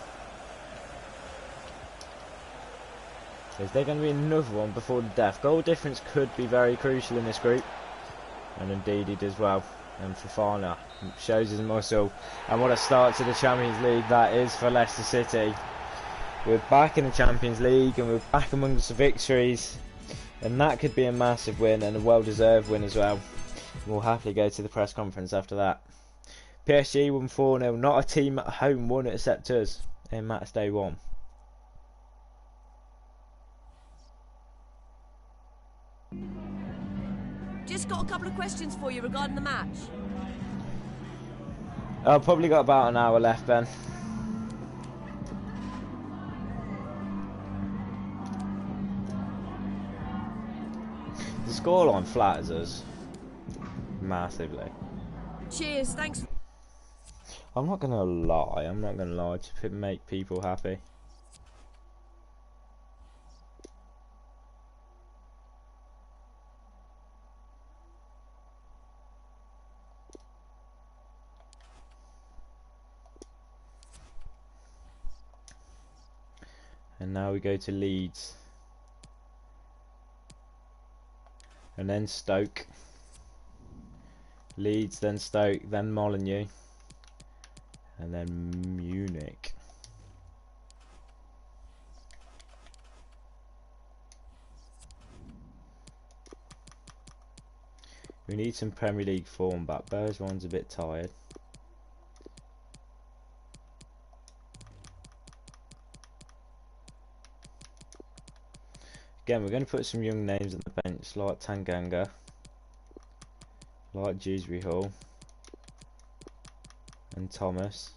Is there going to be another one before the death? Goal difference could be very crucial in this group. And indeed it as well. And Fofana shows his muscle. And what a start to the Champions League that is for Leicester City. We're back in the Champions League and we're back amongst the victories. And that could be a massive win and a well-deserved win as well. We'll happily go to the press conference after that. PSG won 4-0. Not a team at home won except us in match day 1. Just got a couple of questions for you regarding the match. I've probably got about an hour left, Ben. The scoreline flatters us massively. Cheers, thanks. I'm not gonna lie. To make people happy. And now we go to Leeds. And then Stoke. Leeds, then Stoke, then Molineux. And then Munich. We need some Premier League form back. Bergeron's a bit tired. Again, we're going to put some young names on the bench, like Tanganga, like Dewsbury Hall, and Thomas.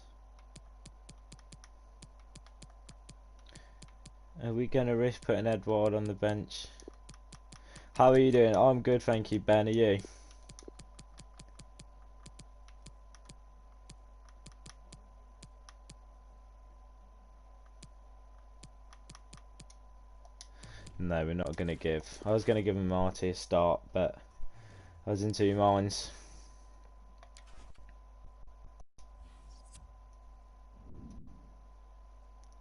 Are we going to risk putting Edouard on the bench? How are you doing? I'm good, thank you, Ben. Are you? No, we're not going to give. I was going to give him Marty a start, but I was in two minds.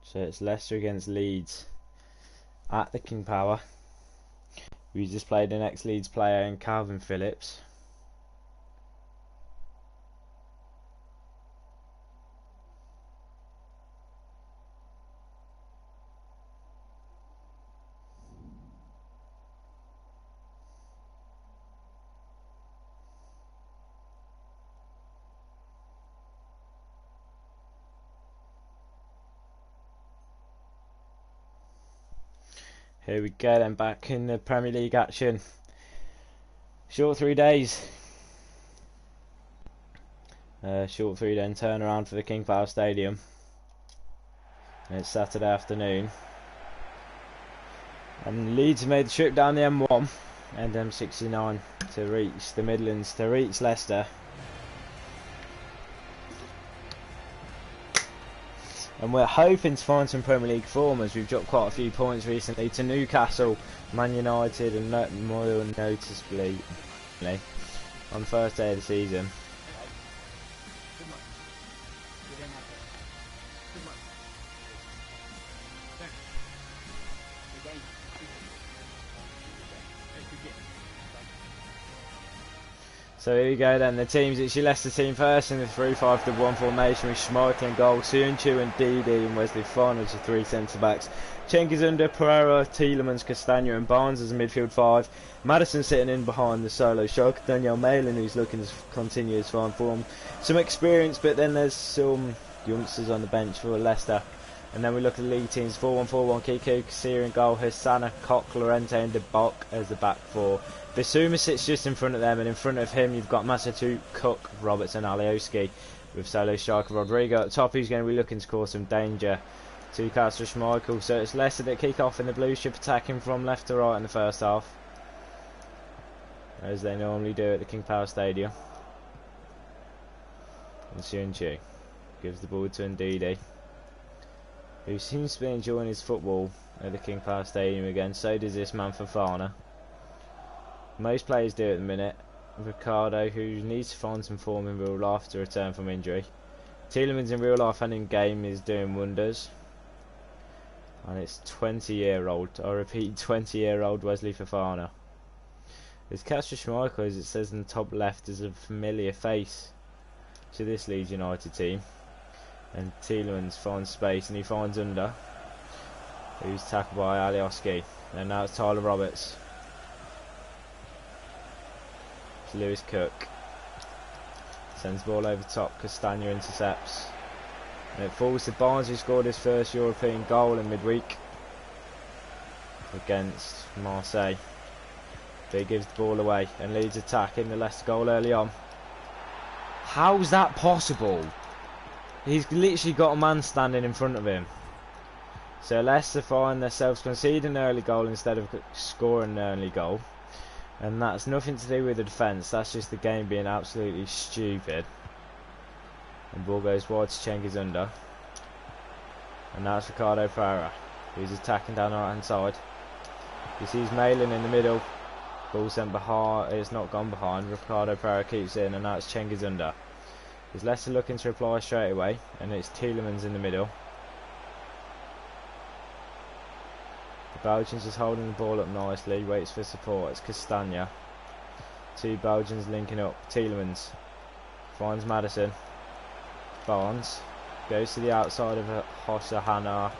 So it's Leicester against Leeds at the King Power. We just played an ex-Leeds player in Calvin Phillips. Here we go then, back in the Premier League action. Short 3 days. Short 3 then turnaround for the King Power Stadium. And it's Saturday afternoon. And Leeds made the trip down the M1 and M69 to reach the Midlands, to reach Leicester. And we're hoping to find some Premier League form, as we've dropped quite a few points recently to Newcastle, Man United and more noticeably on the first day of the season. So here we go then, the teams, it's your Leicester team first in the 3-5-1 formation with Schmeichel in goal, Soyuncu and Didi and Wesley Fofana as the three centre-backs. Cengiz under, Pereira, Tielemans, Castagna and Barnes as a midfield five. Maddison sitting in behind the solo striker, Daniel Malin who's looking to continue his fine form. Some experience, but then there's some youngsters on the bench for Leicester. And then we look at the league teams, 4-1-4-1, Kiku, Kasir in goal, Hassana, Koch, Lorente and De Bok as the back four. Bissouma sits just in front of them, and in front of him you've got Masatu, Cook, Roberts and Alioski, with solo striker Rodrigo at the top, who's going to be looking to cause some danger to Castor Schmeichel. So it's Leicester that kick off in the blue strip, attacking from left to right in the first half, as they normally do at the King Power Stadium. And Soyuncu gives the ball to Ndidi, who seems to be enjoying his football at the King Power Stadium again. So does this man Fofana. Most players do at the minute. Ricardo, who needs to find some form in real life to return from injury. Tielemans in real life and in game is doing wonders. And it's 20-year-old, I repeat, 20-year-old Wesley Fofana. As Castor Schmeichel, as it says in the top left, is a familiar face to this Leeds United team. And Tielemans finds space and he finds under, who's tackled by Alioski. And now it's Tyler Roberts. It's Lewis Cook. Sends the ball over top, Castagna intercepts. And it falls to Barnes, who scored his first European goal in midweek against Marseille. But he gives the ball away and leads attack in the Leicester goal early on. How's that possible? He's literally got a man standing in front of him. So Leicester find themselves conceding an early goal instead of scoring an early goal. And that's nothing to do with the defence, that's just the game being absolutely stupid. And ball goes wide to Cengiz under. And now it's Ricardo Pereira, who's attacking down the right hand side. He sees Malin in the middle. Ball sent behind, it's not gone behind. Ricardo Pereira keeps in, and now it's Cengiz under. Is Leicester looking to reply straight away, and it's Tielemans in the middle. The Belgians just holding the ball up nicely, waits for support. It's Castagna. Two Belgians linking up. Tielemans finds Maddison. Barnes goes to the outside of Hossahana.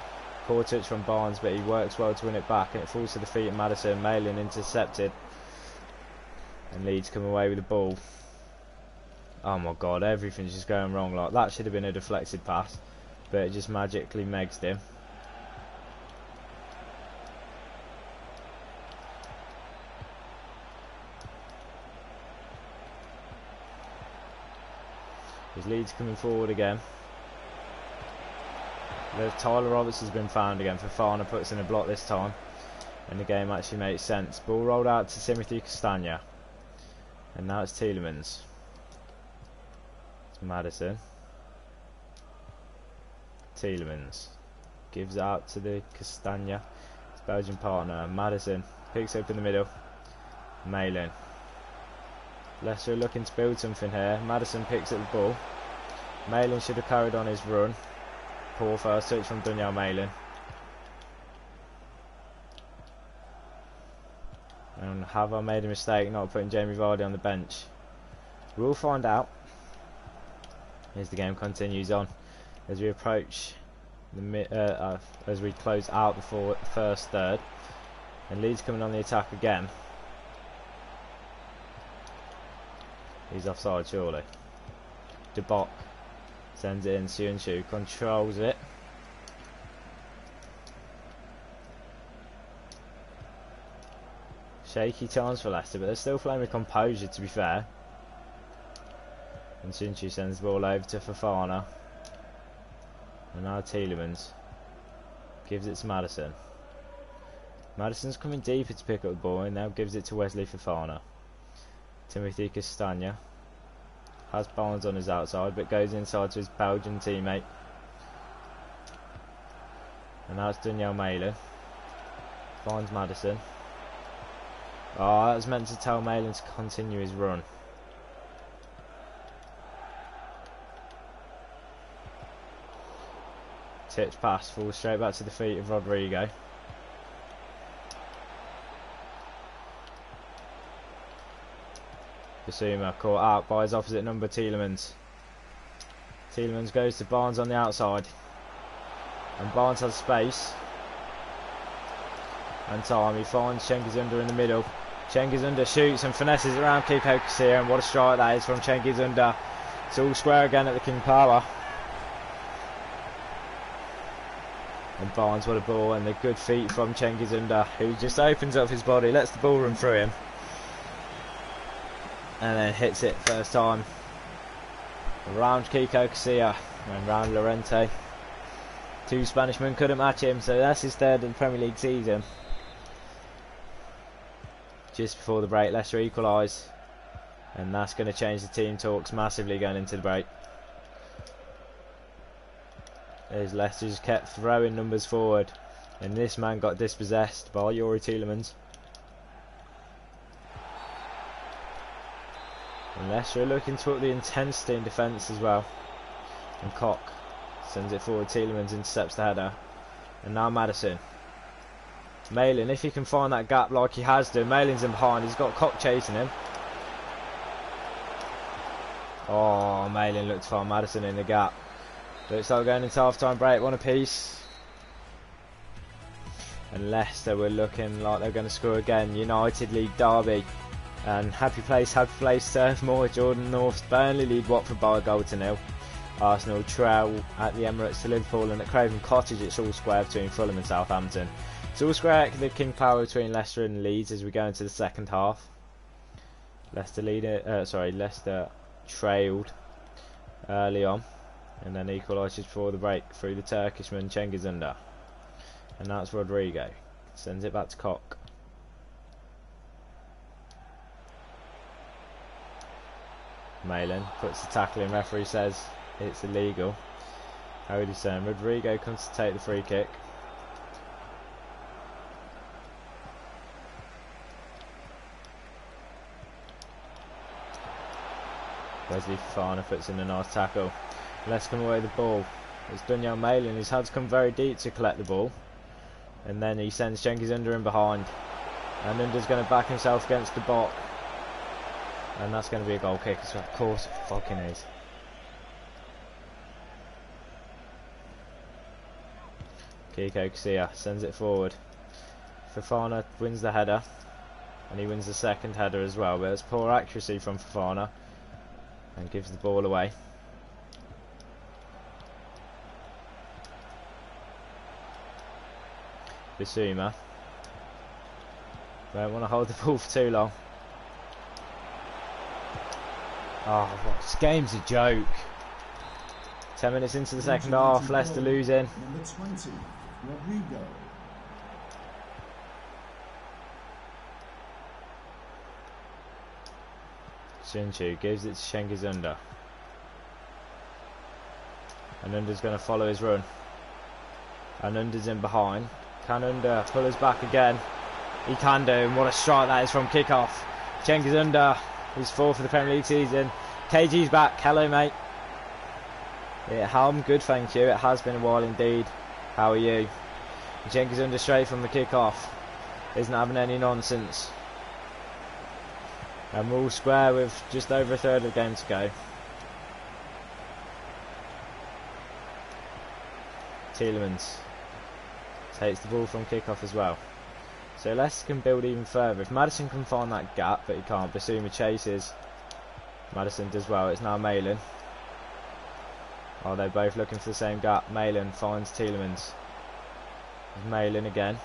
Poor touch from Barnes, but he works well to win it back, and it falls to the feet of Maddison. Malin intercepted, and Leeds come away with the ball. Oh my god, everything's just going wrong. Like that should have been a deflected pass, but it just magically megsed him. His Leeds coming forward again. Tyler Roberts has been found again. Fofana puts in a block this time, and the game actually makes sense. Ball rolled out to Timothy Castagna, and now it's Tielemans. It's Maddison. Tielemans gives it out to the Castagna, his Belgian partner. Maddison picks up in the middle. Malin. Leicester are looking to build something here. Maddison picks up the ball. Malin should have carried on his run. Poor first touch from Daniel Malin. And have I made a mistake not putting Jamie Vardy on the bench? We'll find out as the game continues on, as we approach the as we close out the first third, and Leeds coming on the attack again. He's offside surely. De Bok sends it in. Soyuncu controls it. Shaky times for Leicester, but they're still playing with composure, to be fair. And Soyuncu sends the ball over to Fofana. And now Tielemans gives it to Maddison. Maddison's coming deeper to pick up the ball, and now gives it to Wesley Fofana. Timothy Castagna has Barnes on his outside, but goes inside to his Belgian teammate. And now it's Daniel Malin. Finds Maddison. Oh, that was meant to tell Malin to continue his run. Tipped pass falls straight back to the feet of Rodrigo. Basuma caught out by his opposite number, Tielemans. Tielemans goes to Barnes on the outside. And Barnes has space. And time, he finds Cengiz-Under in the middle. Cengiz-Under shoots and finesses around Kiko Casilla, and what a strike that is from Cengiz-Under. It's all square again at the King Power. And Barnes, what a ball, and the good feet from Cengiz-Under, who just opens up his body, lets the ball run through him. And then hits it first time. Around Kiko Casilla and round Llorente. Two Spanishmen couldn't match him, so that's his third in the Premier League season. Just before the break, Leicester equalise. And that's going to change the team talks massively going into the break. As Leicester just kept throwing numbers forward. And this man got dispossessed by Youri Tielemans. And Leicester are looking to up the intensity in defence as well. And Koch sends it forward. Tielemans intercepts the header. And now Maddison. Malin, if he can find that gap like he has done. Malin's in behind. He's got Koch chasing him. Oh, Malin looked to find Maddison in the gap. Looks like we're going into half-time break. One apiece. And Leicester were looking like they're going to score again. United lead derby. And happy place, Turf Moor, Jordan North, Burnley lead Watford by a goal to 0. Arsenal trail at the Emirates to Liverpool, and at Craven Cottage it's all square between Fulham and Southampton. It's all square at the King Power between Leicester and Leeds as we go into the second half. Leicester trailed early on, and then equalised just before the break through the Turkishman Cengiz-Under. And that's Rodrigo. Sends it back to Koch. Malin puts the tackle in, referee says it's illegal. How would you say? Rodrigo comes to take the free kick. Wesley Fofana puts in a nice tackle. Let's come away with the ball. It's Daniel Malin. His hands come very deep to collect the ball. And then he sends Cengiz-Under in behind. And Under's going to back himself against the block. And that's going to be a goal kick, so of course it fucking is. Kiko Casilla sends it forward. Fofana wins the header. And he wins the second header as well. But it's poor accuracy from Fofana. And gives the ball away. Basuma. Don't want to hold the ball for too long. Oh, this game's a joke. 10 minutes into the second half, Leicester losing. Number 20, Rodrigo. Shinchu gives it to Cengiz-Under. And Under's going to follow his run. And Under's in behind. Can Under pull us back again? He can do, and what a strike that is from kick-off. Cengiz-Under. He's fourth for the Premier League season. KG's back. Hello, mate. Yeah, I'm good, thank you. It has been a while indeed. How are you? Cengiz-Under straight from the kick-off. Isn't having any nonsense. And we're all square with just over a third of the game to go. Tielemans takes the ball from kick-off as well. So Leicester can build even further. If Maddison can find that gap, but he can't. Basuma chases. Maddison does well. It's now Malin. Oh, they're both looking for the same gap. Malin finds Tielemans. Malin again.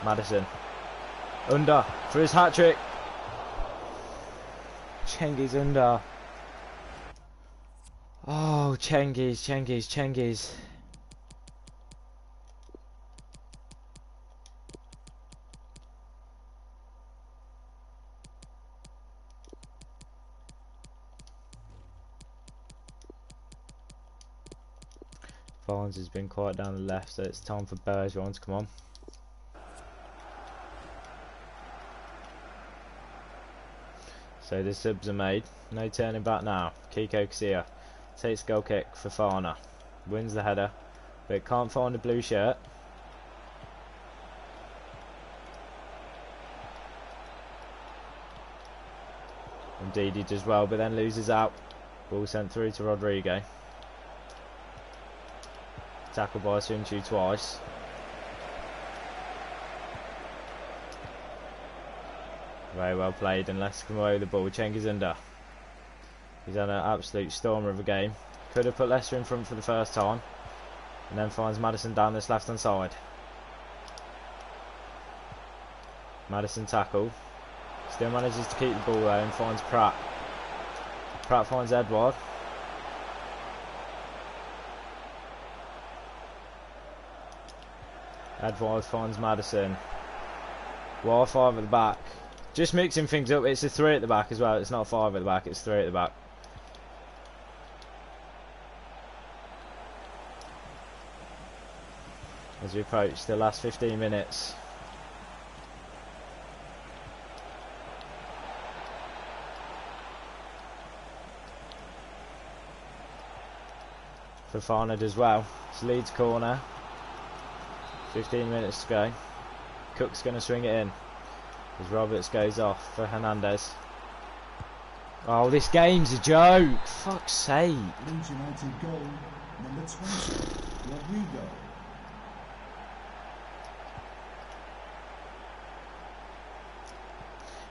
Maddison. Under for his hat-trick. Cengiz-Under. Oh, Cengiz. Barnes has been quiet down the left, so it's time for Bergeron to come on. So the subs are made. No turning back now. Kiko Casilla takes goal kick for Fofana. Wins the header, but can't find a blue shirt. Indeed, he does well, but then loses out. Ball sent through to Rodrigo. Tackled by Sunchu twice. Very well played, and Leicester come away with the ball. Cengiz Under. He's had an absolute stormer of a game. Could have put Leicester in front for the first time. And then finds Maddison down this left hand side. Maddison tackle. Still manages to keep the ball there and finds Pratt. Pratt finds Edward. Edward finds Maddison. Wire 5 at the back. Just mixing things up. It's a 3 at the back as well. It's not 5 at the back, it's 3 at the back. As we approach the last 15 minutes. Fofana does well. It's Leeds corner. 15 minutes to go. Cook's going to swing it in. As Roberts goes off for Hernandez. Oh, this game's a joke. Fuck's sake. Leeds United goal, number 20, Rodrigo.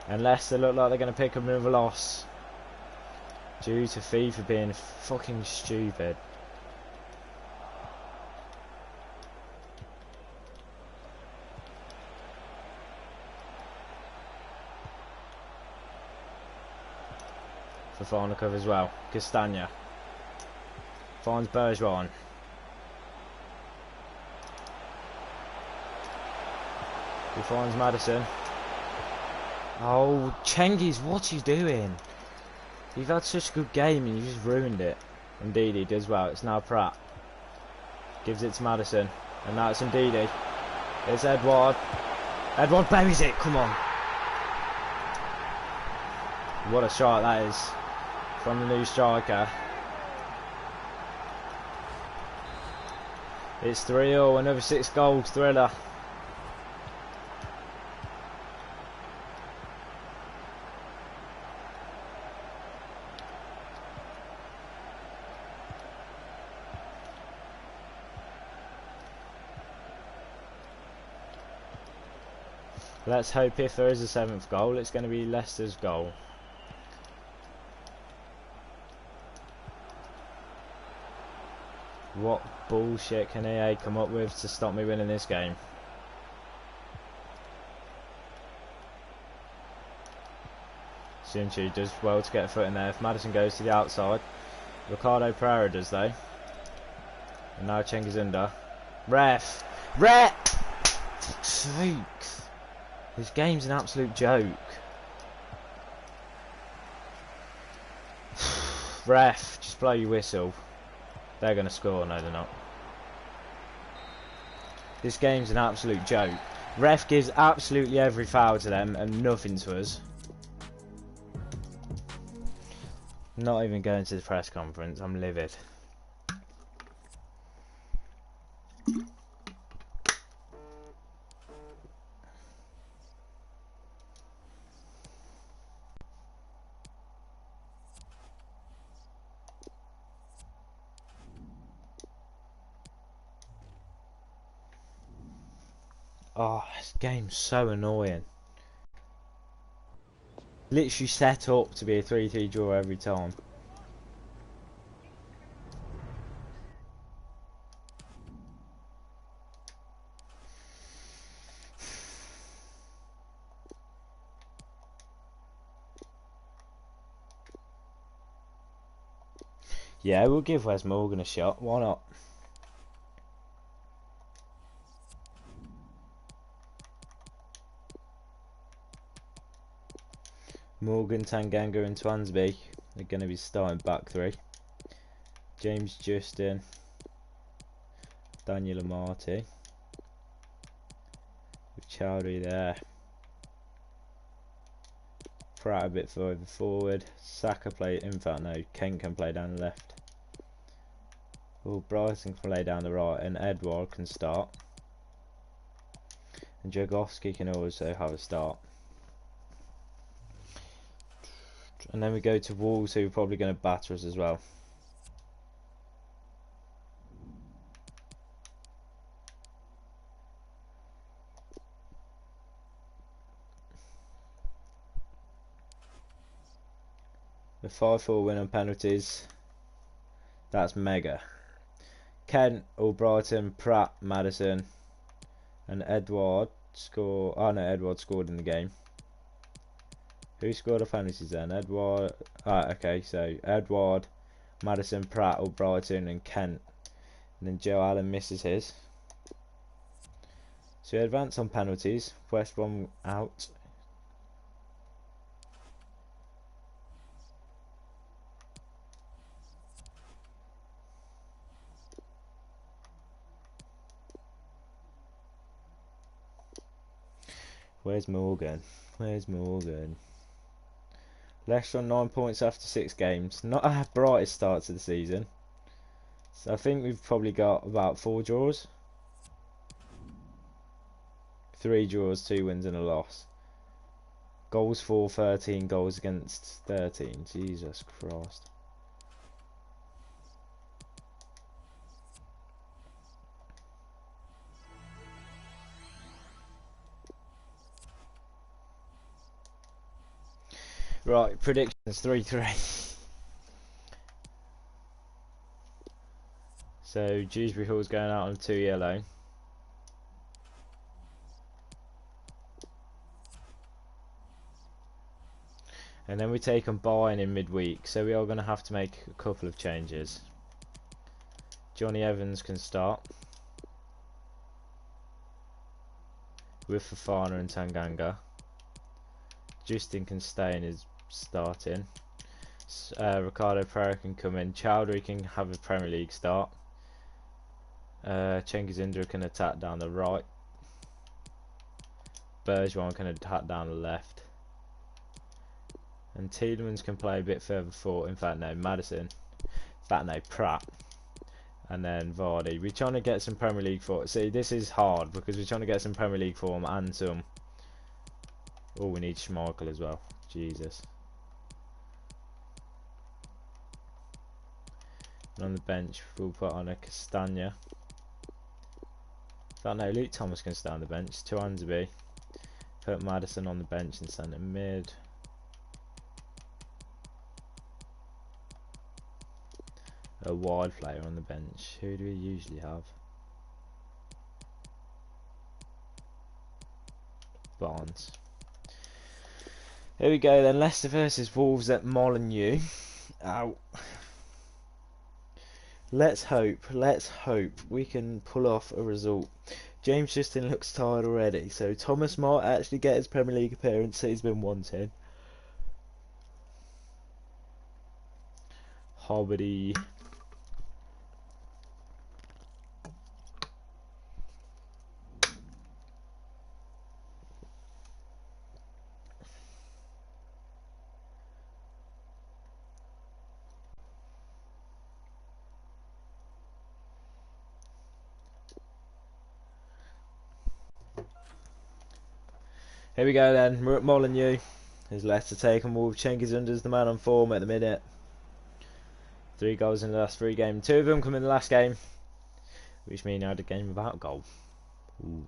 And Leicester look like they're going to pick up another loss. Due to FIFA being fucking stupid. Fofana cover as well. Castagna finds Bergeron. He finds Maddison. Oh, Cengiz, what's he doing? You've had such a good game and you just ruined it. Indeed, he does well. It's now Pratt. Gives it to Maddison. And now it's Ndidi. It's Edward. Edward buries it, come on. What a shot that is. From the new striker. It's 3-0, another 6 goals thriller. Let's hope if there is a 7th goal, it's going to be Leicester's goal. What bullshit can EA come up with to stop me winning this game? Sunchu does well to get a foot in there. If Maddison goes to the outside, Ricardo Pereira does though. And now Cengiz Under. Ref! Fuck's sake! This game's an absolute joke. Ref, just blow your whistle. They're going to score. No, they're not. This game's an absolute joke. Ref gives absolutely every foul to them and nothing to us. Not even going to the press conference. I'm livid. Oh, this game's so annoying. Literally set up to be a 3-3 draw every time. Yeah, we'll give Wes Morgan a shot. Why not? Morgan, Tanganga and Twansby are going to be starting back 3. James Justin, Daniel Amati, with Chowdhury there. Pratt a bit further forward. Saka play, in fact no, Kent can play down the left. Oh, Bryson can play down the right and Edward can start. And Jagovski can also have a start. And then we go to Wolves, who are probably going to batter us as well. The 5-4 win on penalties. That's mega. Kent, Albrighton, Pratt, Madison, and Edward score. Oh no, Edward scored in the game. Who scored the penalties then? Edward. Ah, okay. So Edward, Madison, Pratt, Albrighton, and Kent. And then Joe Allen misses his. So we advance on penalties. West Brom out. Where's Morgan? Where's Morgan? Leicester on 9 points after 6 games. Not our brightest start to the season. So I think we've probably got about 4 draws. 3 draws, 2 wins and a loss. Goals for 13, goals against 13. Jesus Christ. Right, predictions 3-3. So Dewsbury Hall's going out on 2 yellow. And then we take on Bayern in midweek, so we are going to have to make a couple of changes. Johnny Evans can start with Fofana and Tanganga. Justin can stay in his starting. Ricardo Pereira can come in. Chowdhury can have a Premier League start. Cengiz Ünder can attack down the right. Bergwijn can attack down the left. And Tielemans can play a bit further forward. In fact, no, Madison. In fact, no, Pratt. And then Vardy. We're trying to get some Premier League form. See, this is hard because we're trying to get some Premier League form and some. Oh, we need Schmeichel as well. Jesus. And on the bench, we'll put on a Castagna. But no, Luke Thomas can stay on the bench. To Anzeby. Put Madison on the bench and centre mid. A wide player on the bench. Who do we usually have? Barnes. Here we go then. Leicester versus Wolves at Molineux. Ow. Let's hope we can pull off a result. James Justin looks tired already, so Thomas might actually get his Premier League appearance that he's been wanting. Hobbity. Here we go then, we're at Molineux. There's Leicester taking Wolves. Cengiz Ünder's the man on form at the minute. 3 goals in the last 3 games. 2 of them come in the last game, which means I had a game without goal. Ooh.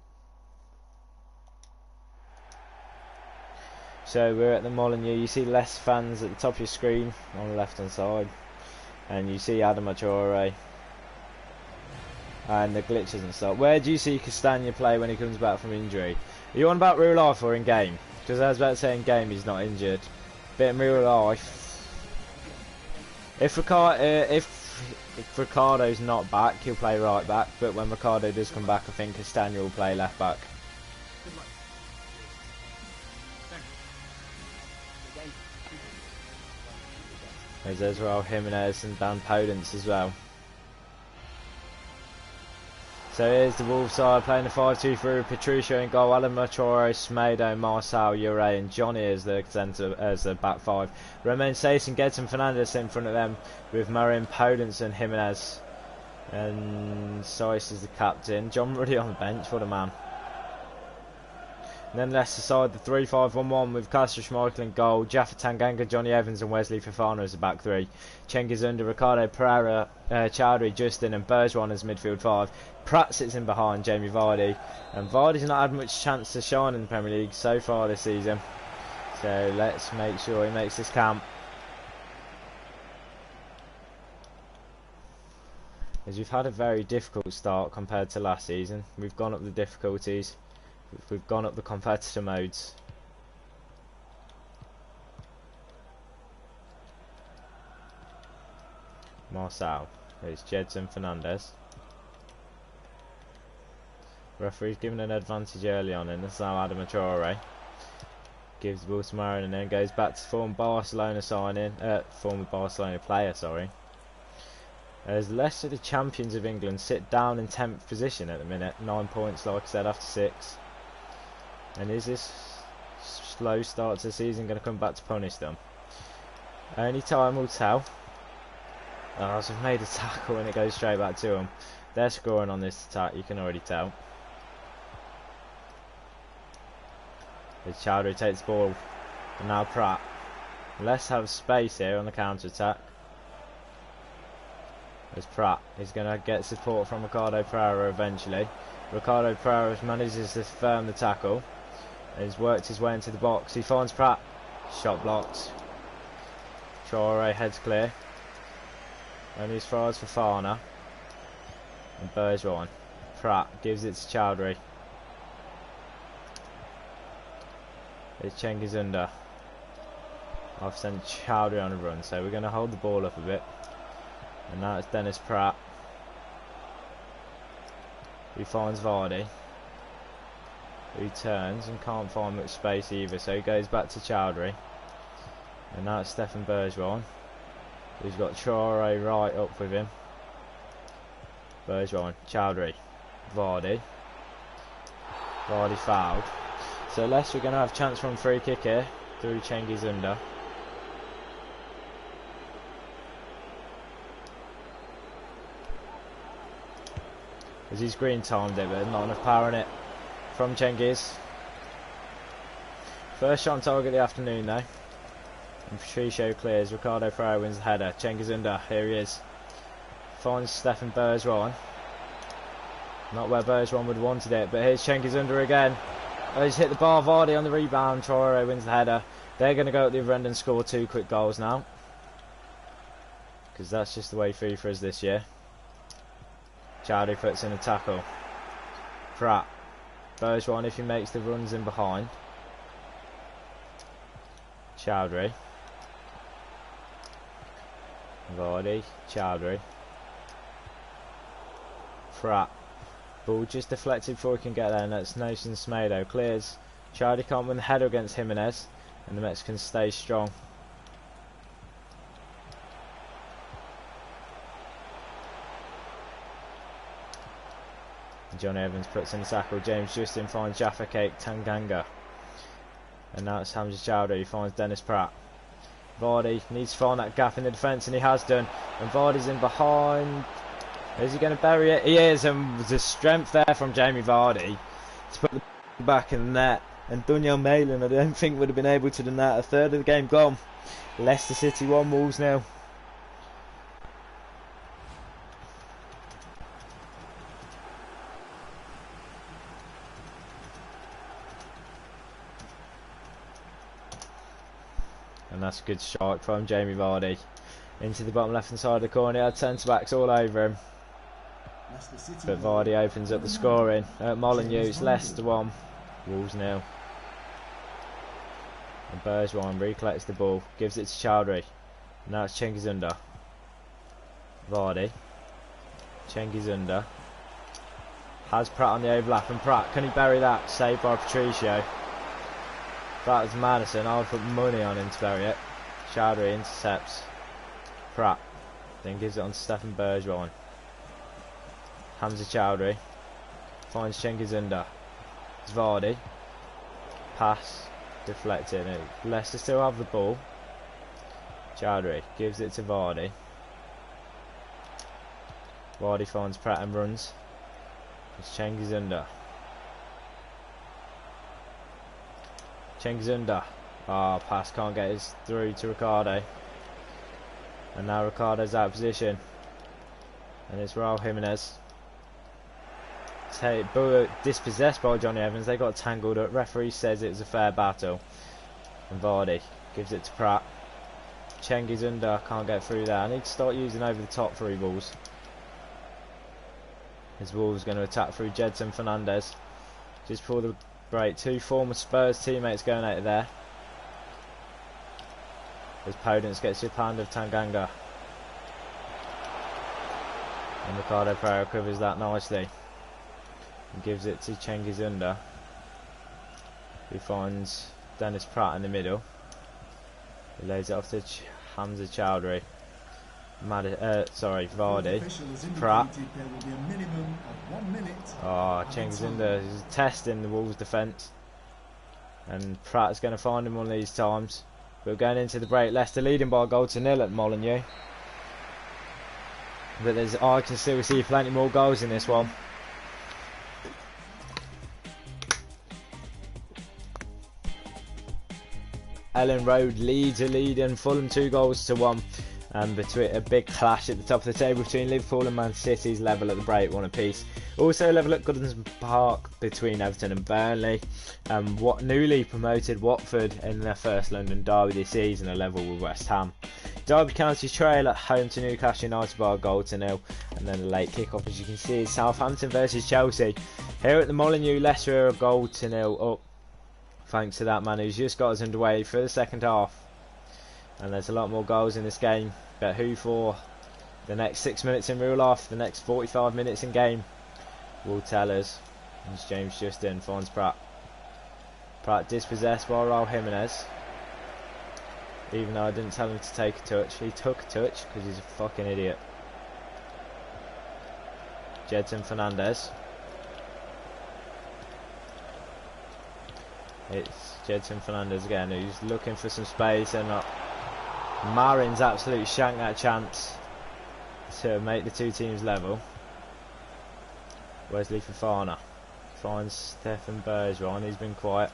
So we're at the Molineux. You see less fans at the top of your screen on the left hand side, and you see Adam Achore and the glitches and stuff. Where do you see Castagna play when he comes back from injury? Are you on about real life or in game? Because I was about to say in game he's not injured, but in real life, if Ricardo's not back, he'll play right back. But when Ricardo does come back, I think Castagna will play left back. There's Ezra Jimenez and Dan Podence as well. So here's the Wolves side playing the 5-2-3 with Petruccio in goal, Alan Machoro, Smedo, Marcel, Ure and Johnny as the centre, as the back 5. Romain Sasson, Gedson Fernandes in front of them with Marin Podence and Jimenez. And Sois is the captain. John Ruddy on the bench, what a man. And then Leicester side, the 3-5-1-1 with Castro Schmeichel in goal, Jaffa Tanganga, Johnny Evans and Wesley Fofana as the back three. Cengiz Under, Ricardo Pereira, Chowdhury, Justin and Bergeron as midfield five. Pratt sits in behind Jamie Vardy. And Vardy's not had much chance to shine in the Premier League so far this season. So let's make sure he makes this count. As we've had a very difficult start compared to last season. We've gone up the difficulties. We've gone up the competitor modes. Marcel. It's Jedson Fernandez. Referee's given an advantage early on, and this is now Adam Traore. Gives the ball to Marin and then goes back to former Barcelona player, sorry. As Leicester, the champions of England, sit down in 10th position at the minute. 9 points, like I said, after 6. And is this slow start to the season going to come back to punish them? Only time will tell. Oh, so they've made a tackle and it goes straight back to them. They're scoring on this attack, you can already tell. As Chowdhury takes the ball. And now Pratt. Let's have space here on the counter-attack. As Pratt is going to get support from Ricardo Pereira eventually. Ricardo Pereira manages to firm the tackle. He's worked his way into the box. He finds Pratt. Shot blocked. Traore heads clear. Only as far as Fofana. And Bergeron. Pratt gives it to Chowdhury. It's Cengiz Under. I've sent Chowdhury on a run, so we're going to hold the ball up a bit. And now it's Dennis Pratt. He finds Vardy. Who turns and can't find much space either, so he goes back to Chowdhury. And now it's Stefan Bergeron. Who's got Traore right up with him. Bergeron, Chowdhury, Vardy. Vardy fouled. So Leicester are going to have a chance from free kick here through Cengiz Under. As he's green timed it, but not enough power in it from Cengiz. First shot on target of the afternoon though. And Patricio clears. Ricardo Pereira wins the header. Cengiz Under, here he is. Finds Stefan Bergeron. Not where Bergeron would have wanted it, but here's Cengiz Under again. Oh, he's hit the bar. Vardy on the rebound. Traore wins the header. They're going to go at the other end and score 2 quick goals now. Because that's just the way FIFA is this year. Chowdhury puts in a tackle. Pratt. Bergeron if he makes the runs in behind. Chowdhury. Vardy. Chowdhury. Pratt. Ball just deflected before he can get there, and that's Nelson Semedo. Clears. Chowdhury can't win the header against Jimenez, and the Mexicans stay strong. John Evans puts in the tackle. James Justin finds Jaffa Tanganga. And now it's Hamza Chowdhury. He finds Dennis Pratt. Vardy needs to find that gap in the defence, and he has done. And Vardy's in behind. Is he going to bury it? He is, and there's a strength there from Jamie Vardy to put the back in the net. And Daniel Malin, I don't think would have been able to do that. A third of the game gone. Leicester City 1, Wolves 0. And that's a good shot from Jamie Vardy into the bottom left hand side of the corner. He had centre backs all over him, but Vardy opens up the scoring. Molineux, Leicester 1, Wolves 0. And Bergeron recollects the ball, gives it to Chowdhury. Now it's Cengiz Under. Vardy. Cengiz Under. Has Pratt on the overlap, and Pratt, can he bury that? Saved by Patricio. If that was Madison, I would put money on him to bury it. Chowdhury intercepts Pratt, then gives it on to Stefan Bergeron. Hamza Chowdhury finds Cengiz Under. It's Vardy. Pass deflected. Leicester still have the ball. Chowdhury gives it to Vardy. Vardy finds Pratt and runs. It's Cengiz Under. Cheng's under. Ah, pass can't get his through to Ricardo. And now Ricardo's out of position. And it's Raul Jimenez. Dispossessed by Johnny Evans. They got tangled up. Referee says it was a fair battle. And Vardy gives it to Pratt. Cheng is under. Can't get through there. I need to start using over the top through balls. His Wolves going to attack through Jedson Fernandez. Just before the break. Two former Spurs teammates going out of there. As Podence gets your hand of Tanganga. And Ricardo Pereira covers that nicely. And gives it to Chengizunda. Who finds Dennis Pratt in the middle. He lays it off to Hamza Chowdhury. Vardy. Pratt. Chengizunda is testing the Wolves' defence. And Pratt's going to find him one of these times. We're going into the break. Leicester leading by a goal to nil at Molineux. But I can still see plenty more goals in this one. Ellen Road leads a lead and Fulham 2-1. Between a big clash at the top of the table between Liverpool and Man City's level at the break, one apiece. Also level at Goodison Park between Everton and Burnley. What newly promoted Watford in their first London derby this season are level with West Ham. Derby County trail at home to Newcastle United by a goal to nil, and then a late kick-off, as you can see, is Southampton versus Chelsea. Here at the Molineux, Leicester are a goal to nil up, thanks to that man who's just got us underway for the second half. And there's a lot more goals in this game, but who for the next 6 minutes in real life, the next 45 minutes in game, will tell us. As James Justin finds Pratt. Pratt dispossessed by Raul Jimenez. Even though I didn't tell him to take a touch, he took a touch because he's a fucking idiot. Jedson Fernandez. It's Jedson Fernandez again, who's looking for some space, and Marin's absolutely shanked that chance to make the two teams level. Wesley Fofana finds Stefan Bergeron, who's been quiet,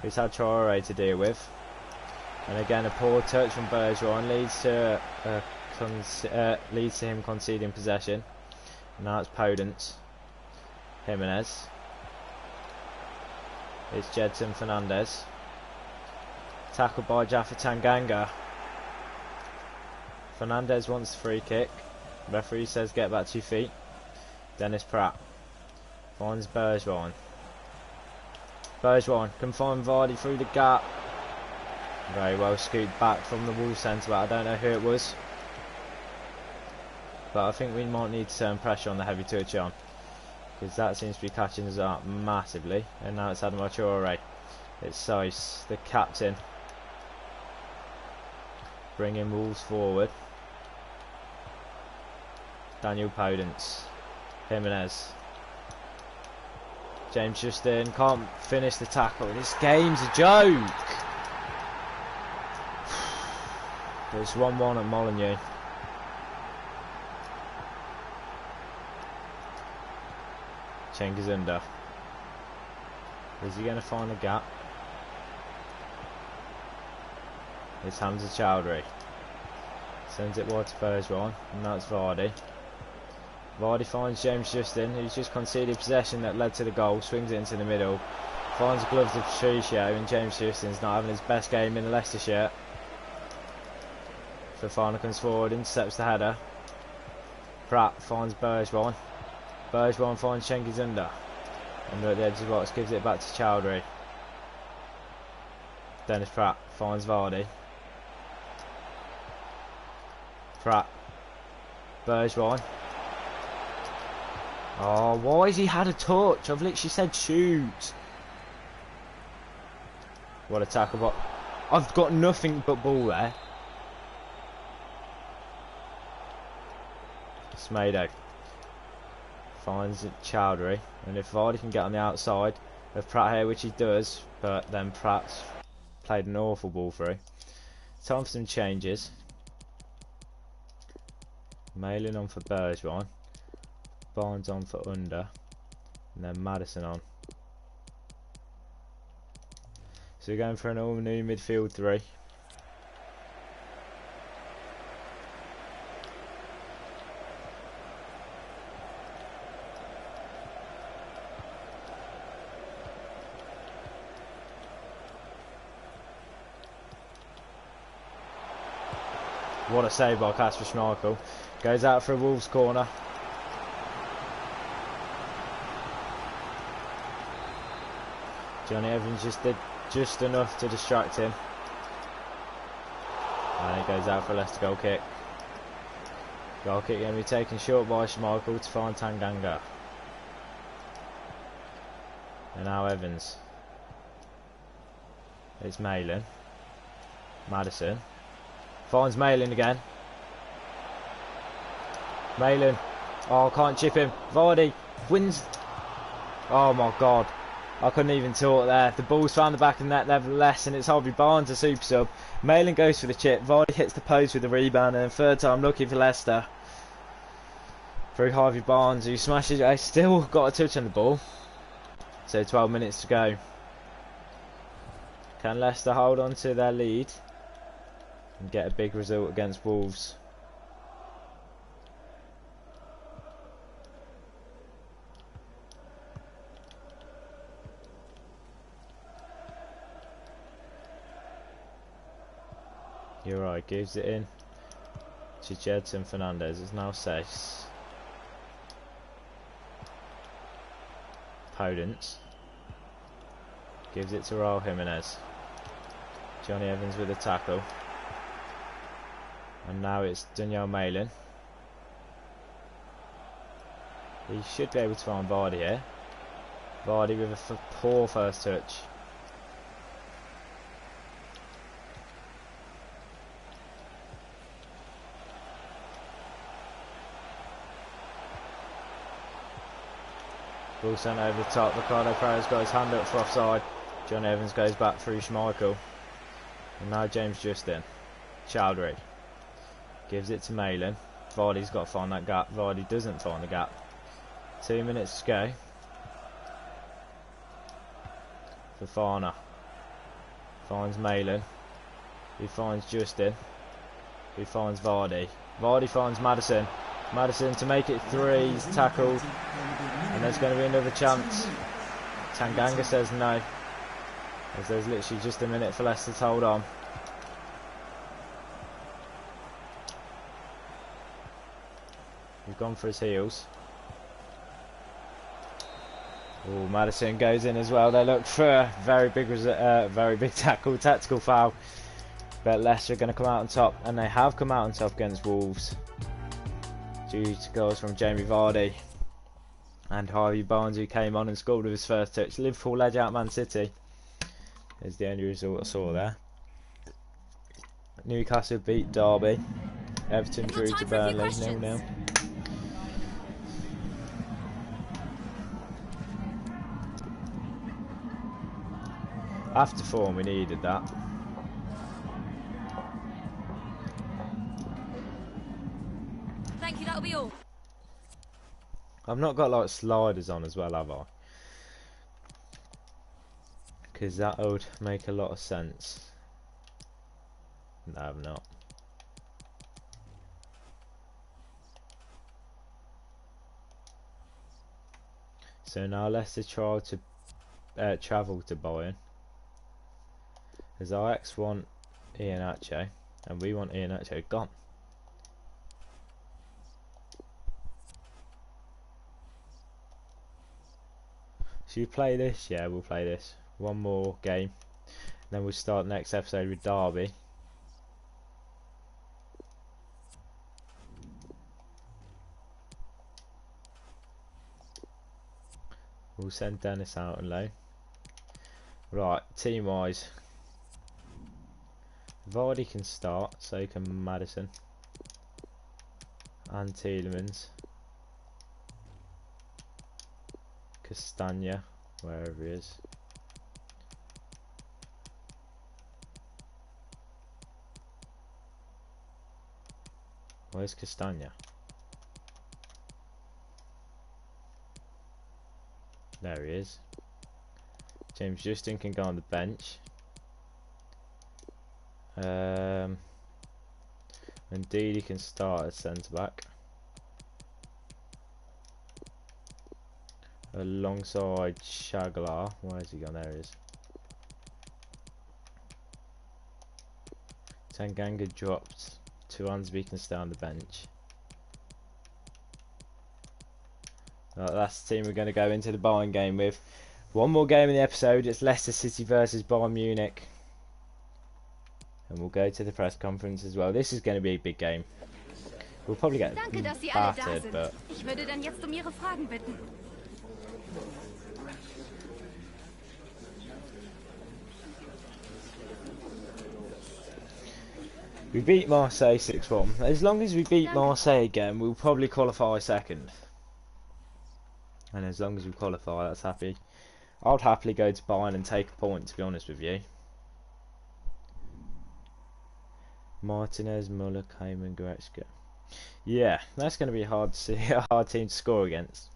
who's had Traore to deal with. And again, a poor touch from Bergeron leads to him conceding possession. And now it's Podence. Jimenez. It's Jedson Fernandez. Tackled by Jaffa Tanganga. Fernandez wants a free kick. Referee says get back to your feet. Dennis Pratt finds Bergeron. Bergeron can find Vardy through the gap. Very well scooped back from the Wolves centre back. I don't know who it was, but I think we might need to turn pressure on the heavy touch on, because that seems to be catching us out massively. And now it's Adama Traore. It's Saiss, the captain, bringing Wolves forward. Daniel Podence. Jimenez. James Justin can't finish the tackle. This game's a joke. It's 1-1 at Molineux. Chengizunda. Is he going to find a gap? It's Hamza Chowdhury. Sends it wide to Bergeron, and that's Vardy. Vardy finds James Justin, who's just conceded possession that led to the goal. Swings it into the middle. Finds the gloves of Patricio, and James Justin's not having his best game in the Leicester shirt. Fofana comes forward, intercepts the header. Pratt finds Bergeron. Bergeron finds Chengizunda. And at the edge of the box, gives it back to Chowdhury. Dennis Pratt finds Vardy. Pratt. Bergeron. Oh, why has he had a touch? I've literally said shoot. What a tackle, but I've got nothing but ball there. Smedo finds Chowdhury, and if Vardy can get on the outside of Pratt here, which he does, but then Pratt's played an awful ball through. Time for some changes. Malin on for Bergeron, Barnes on for Under, and then Madison on. So we're going for an all new midfield three. What a save by Kasper Schmeichel. Goes out for a Wolves corner. Johnny Evans just did just enough to distract him. And it goes out for a Leicester goal kick. Goal kick going to be taken short by Schmeichel to find Tanganga. And now Evans. It's Malin. Maddison. Finds Malin again. Malin. Oh, can't chip him. Vardy wins. Oh my god. I couldn't even talk there. The ball's found the back of the net, nevertheless, and it's Harvey Barnes, a super sub. Malin goes for the chip. Vardy hits the post with the rebound, and third time lucky for Leicester. Through Harvey Barnes, who smashes it. Still got a touch on the ball. So 12 minutes to go. Can Leicester hold on to their lead and get a big result against Wolves? You're right, gives it in to Jedson Fernandez. It's now 6. Podence gives it to Raul Jimenez. Johnny Evans with a tackle. And now it's Daniel Malin. He should be able to find Vardy here. Vardy with a poor first touch. Ball sent over the top. Ricardo Pereira's got his hand up for offside. John Evans goes back through Schmeichel. And now James Justin. Chowdhury gives it to Malin. Vardy's got to find that gap. Vardy doesn't find the gap. 2 minutes to go. Fofana finds Malin. He finds Justin. He finds Vardy. Vardy finds Maddison. Maddison to make it 3. He's tackled. And there's going to be another chance. Tanganga says no. As there's literally just a minute for Leicester to hold on. He's gone for his heels. Oh, Maddison goes in as well. They look for a very big tackle, tactical foul. But Leicester are going to come out on top, and they have come out on top against Wolves due to goals from Jamie Vardy and Harvey Barnes, who came on and scored with his first touch. Liverpool led out Man City. Is the only result I saw there. Newcastle beat Derby. Everton drew to Burnley 0-0. After form, we needed that. Thank you, that'll be all. I've not got like sliders on as well, have I? Because that would make a lot of sense. No, I've not. So now Leicester try to travel to Bayern. As Ajax want Iheanacho, and we want Iheanacho gone. Should we play this? Yeah, we'll play this. One more game. Then we'll start next episode with Derby. We'll send Dennis out on loan. Right, team wise. Vardy can start, so can Maddison. And Tielemans. Castagna, wherever he is. Where's Castagna? There he is. James Justin can go on the bench. Indeed, he can start at centre back alongside Shaglar. Where's he gone? There he is. Tanganga dropped. Tuansby can stay on the bench. Right, that's the team we're going to go into the Bayern game with. One more game in the episode. It's Leicester City versus Bayern Munich. And we'll go to the press conference as well. This is going to be a big game. We'll probably get Danke, dass Sie alle da battered, sind. but Ich würde dann jetzt Ihre Fragen bitten. we beat Marseille 6-1. As long as we beat Marseille again, we'll probably qualify second. And as long as we qualify, that's happy. I'd happily go to Bayern and take a point, to be honest with you. Martinez, Muller, Koeman, Goretzka. Yeah, that's going to be hard to see, a hard team to score against.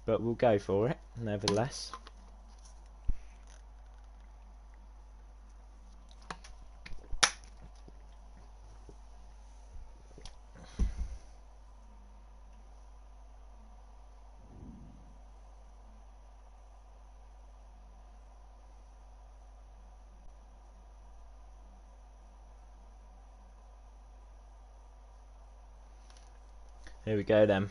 But we'll go for it, nevertheless. Here we go then.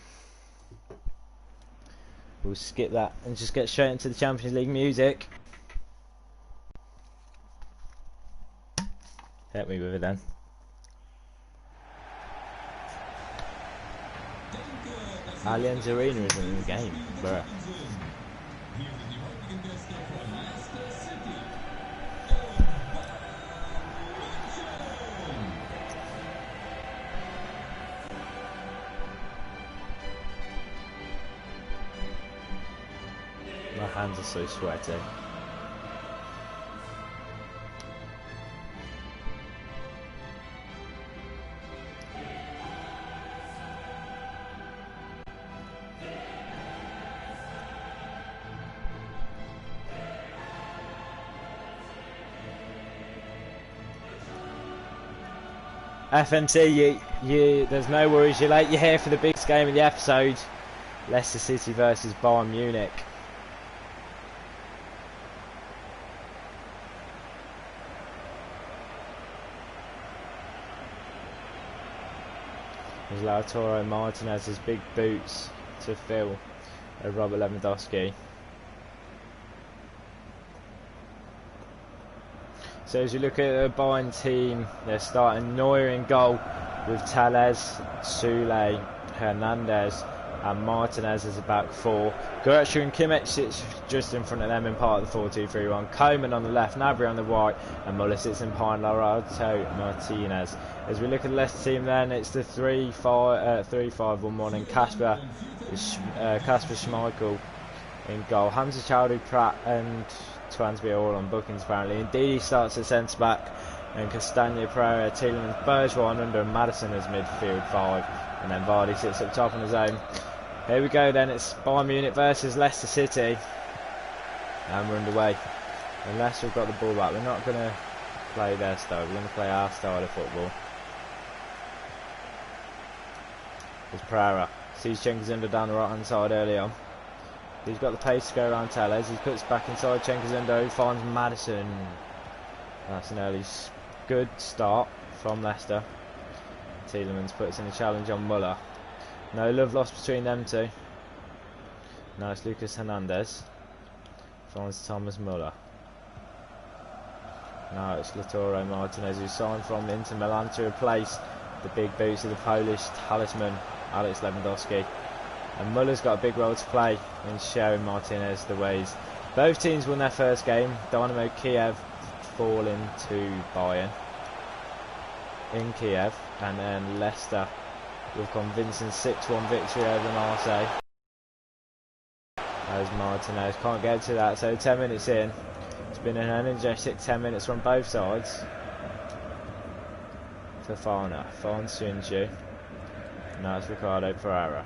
We'll skip that and just get straight into the Champions League music. Hit me with it then. Allianz Arena isn't in the game, bruh. My hands are so sweaty. FMC, there's no worries, you're late, you're here for the biggest game of the episode. Leicester City versus Bayern Munich. There's Lautaro Martinez's big boots to fill Robert Lewandowski. So as you look at the Bayern team, they're starting Neuer in goal with Telles, Sule, Hernandez and Martinez as a back four. Goretzka and Kimmich sits just in front of them in part of the 4-2-3-1. Koeman on the left, Gnabry on the right, and Muller sits in behind Lautaro Martinez. As we look at the Leicester team then, it's the 3-5-1-1 and Kasper Schmeichel in goal. Hamza Chowdhury, Pratt and Tuansby all on bookings apparently. Indeed, he starts at centre back, and Castagna, Pereira, Tielemans, Bergeron under Madison as midfield five, and then Vardy sits up top on his own. Here we go then, it's Bayern Munich versus Leicester City, and we're underway. And Leicester have got the ball back. We're not going to play their style, we're going to play our style of football. There's Pereira, sees Cengiz down the right hand side early on. He's got the pace to go around Telles. He puts back inside Cengiz, finds Madison. That's an early good start from Leicester. Tielemans puts in a challenge on Muller. No love lost between them two. Now it's Lucas Hernandez. Finds Thomas Muller. Now it's Lautaro Martinez, who signed from Inter Milan to replace the big boots of the Polish talisman Alex Lewandowski. And Muller's got a big role to play in showing Martinez the ways. Both teams won their first game. Dynamo Kiev falling to Bayern in Kiev, and then Leicester with convincing 6-1 victory over Marseille. As Martinez can't get to that, so 10 minutes in. It's been an energetic 10 minutes from both sides. Fofana finds Sunju. Now it's Ricardo Pereira.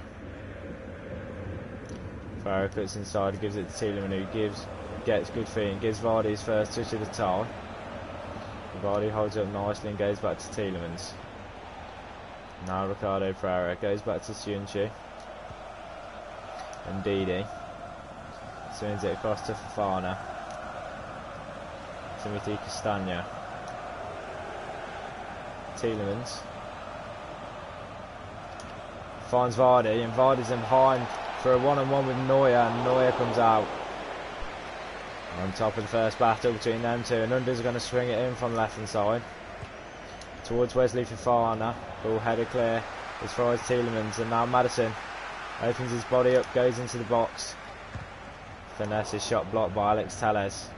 Pereira puts inside, gives it to Tielemans, who gets good feet and gives Vardy his first touch of the tie. Vardy holds up nicely and goes back to Tielemans. Now Ricardo Pereira goes back to S2E3. And Didi. Swings it across to Fofana. Timothy Castagna. Tielemans. Finds Vardy, and Vardy's in behind for a one-on-one with Neuer, and Neuer comes out. On top of the first battle between them two, and Under's going to swing it in from the left hand side. Towards Wesley Fofana. Ball headed clear as far as Tielemans, and now Maddison opens his body up, goes into the box. Finesse is shot blocked by Alex Telles.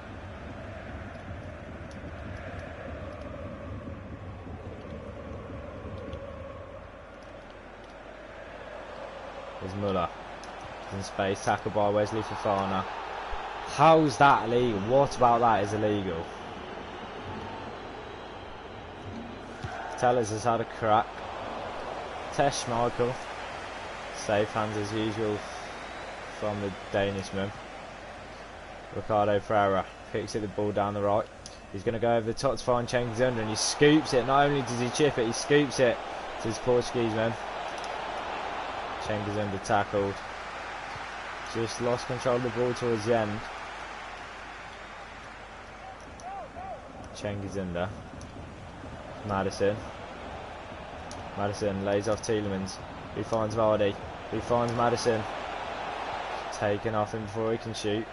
There's Muller in space, tackled by Wesley Fofana. How's that illegal? What about that is illegal? Tellers has had a crack. Tesh Michael. Safe hands as usual from the Danishman. Ricardo Pereira picks it the ball down the right. He's going to go over the top to find Cengiz Under, and he scoops it. Not only does he chip it, he scoops it to his Portuguese man. Cengiz Under tackled. Just lost control of the ball towards the end. Cengiz Under. Maddison. Maddison lays off Tielemans. He finds Vardy. He finds Maddison. Taken off him before he can shoot.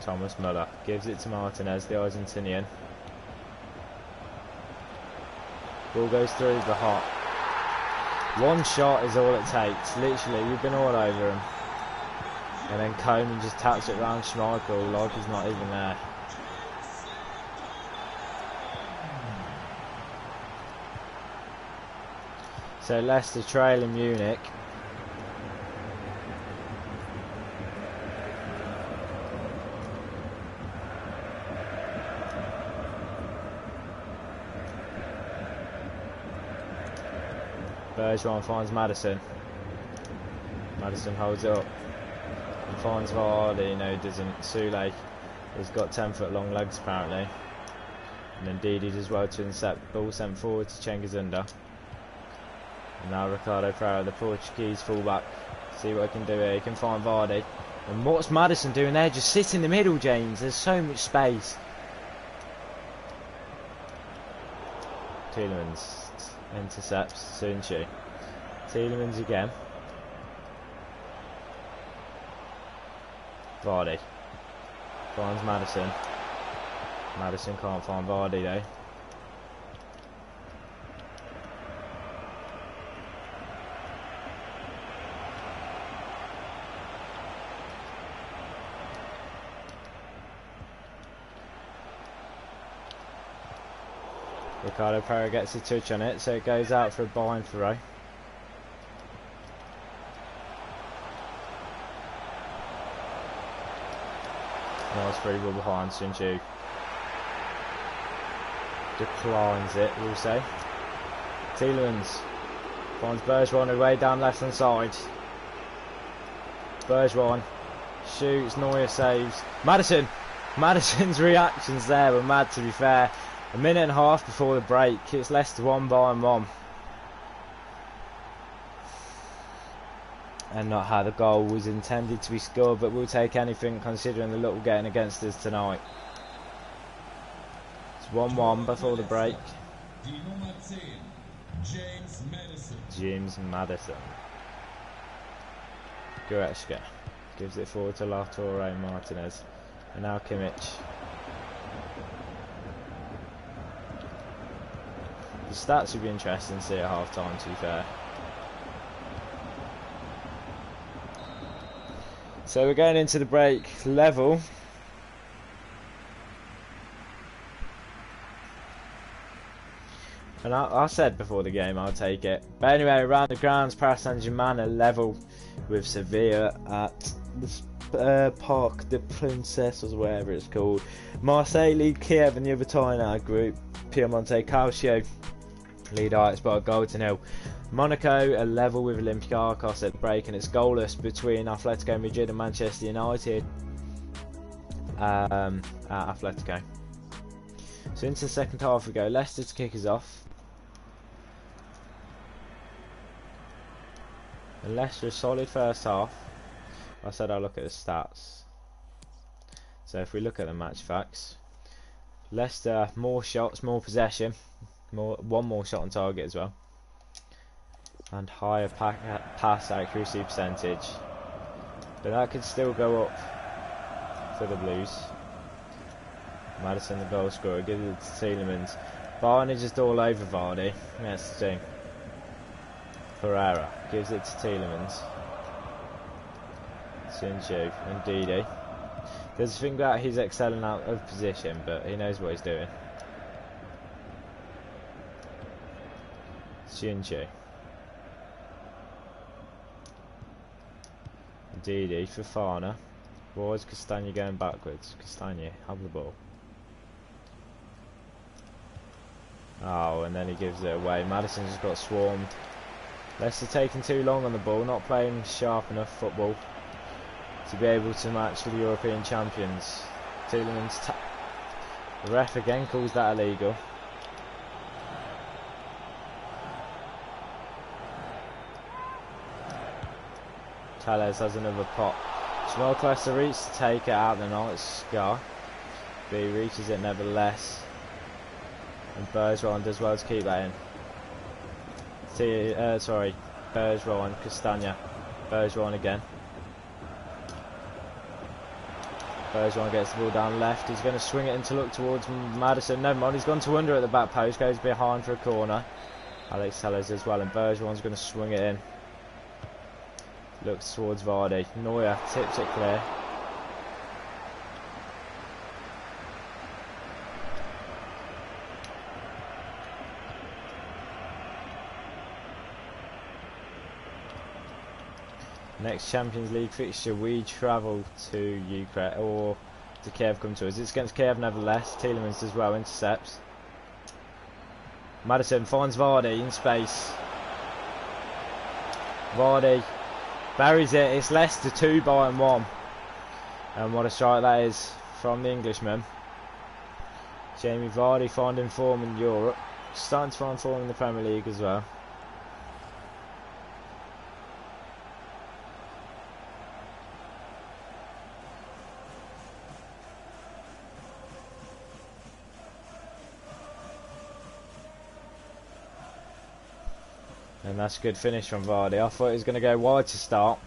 Thomas Muller gives it to Martinez, the Argentinian. Ball goes through the hot. One shot is all it takes. Literally, we've been all over him. And then Coman just taps it round Schmeichel like he's not even there. So Leicester trail in Munich. Bergeron finds Maddison. Maddison holds up and finds Vardy. No, he doesn't. Soulé has got 10-foot long legs apparently. And then Didi does well to intercept. Ball sent forward to Cengiz Under. And now Ricardo Pereira, the Portuguese fullback. See what he can do here. He can find Vardy. And what's Maddison doing there? Just sit in the middle, James. There's so much space. Tielemans intercepts S2E3. Tielemans again. Vardy finds Maddison. Maddison can't find Vardy though. Ricardo Pereira gets a touch on it, so it goes out for a bind throw. Nice free ball behind S2E3. Declines it, we'll say. Tielemans finds Bergeron away down left hand side. Bergeron shoots, Neuer saves. Maddison's reactions there were mad, to be fair. A minute and a half before the break, it's Leicester 1-1. And not how the goal was intended to be scored, but we'll take anything considering the luck we're getting against us tonight. It's 1-1 before the break. James Maddison. Goretzka gives it forward to Lautaro Martinez. And now Kimmich. The stats would be interesting to see at half time, to be fair. So we're going into the break level. And I said before the game I'll take it. But anyway, around the grounds, Paris Saint-Germain are level with Sevilla at the Parc des Princes, or whatever it's called. Marseille lead Kiev and the other tie in our group. Piemonte Calcio lead Ajax by a goal to nil. Monaco are level with Olympiacos at the break, and it's goalless between Atletico Madrid and Manchester United at Atletico. So into the second half we go. Leicester to kick us off. And Leicester a solid first half. I said I'll look at the stats. So if we look at the match facts, Leicester more shots, more possession, one more shot on target as well, and higher pass accuracy percentage. But that could still go up for the Blues. Maddison the goal scorer, gives it to Tielemans. Varney just all over Vardy. That's the thing. Pereira gives it to Tielemans. Sinju and Didi. There's a thing about he's excelling out of position, but he knows what he's doing. Sinju. Didi for Fana. Why is Castagna going backwards? Castagna, have the ball. Oh, and then he gives it away. Maddison's just got swarmed. Leicester taking too long on the ball, not playing sharp enough football to be able to match the European champions. Tielemans, the ref again calls that illegal. Tellez has another pop. Small class to reach to take it out the night. Scar. But he reaches it nevertheless. And Bergeron does well to keep that in. Bergeron, Castagna. Bergeron again. Bergeron gets the ball down left. He's going to swing it in to look towards Maddison. Never mind, he's gone to under at the back post. Goes behind for a corner. Alex Tellez as well. And Bergeron's going to swing it in. Looks towards Vardy. Neuer tips it clear. Next Champions League fixture, we travel to Ukraine, or to Kiev come to us. It's against Kiev nevertheless. Tielemans as well, intercepts. Maddison finds Vardy in space. Vardy buries it. It's Leicester 2-1. And what a strike that is from the Englishman. Jamie Vardy finding form in Europe. Starting to find form in the Premier League as well. And that's a good finish from Vardy. I thought he was going to go wide to start,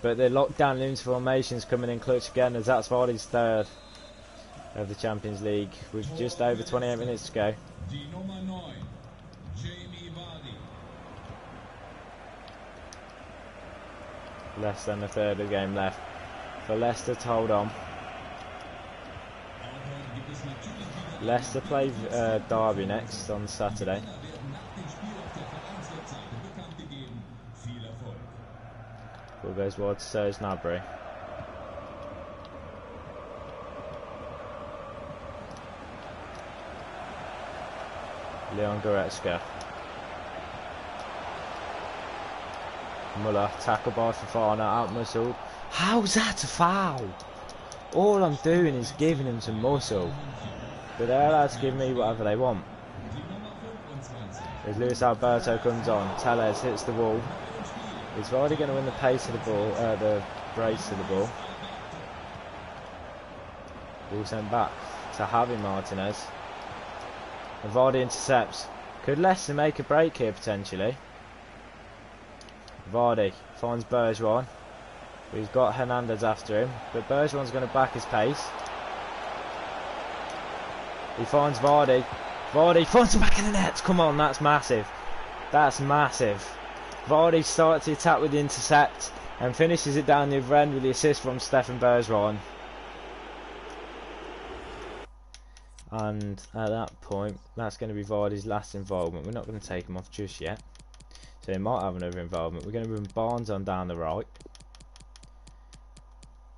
but the lockdown loons formation's coming in clutch again, as that's Vardy's third of the Champions League with just over 28 minutes to go. Less than a third of the game left for Leicester to hold on. Leicester play Derby next on Saturday. Ball goes wide to Serge Gnabry. Leon Goretzka. Muller, tackle by Fofana, out muscled. How's that a foul? All I'm doing is giving him some muscle. But they're allowed to give me whatever they want. As Luis Alberto comes on, Tellez hits the wall. He's already going to win the pace of the ball, the brace of the ball. Ball sent back to Javi Martinez. And Vardy intercepts. Could Leicester make a break here potentially? Vardy finds Bergeron. He's got Hernandez after him, but Bergeron's going to back his pace. He finds Vardy. Vardy finds him back in the net. Come on, that's massive. That's massive. Vardy starts the attack with the intercept and finishes it down the other end with the assist from Stefan Bergeron. And at that point, that's going to be Vardy's last involvement. We're not going to take him off just yet. So he might have another involvement. We're going to bring Barnes on down the right.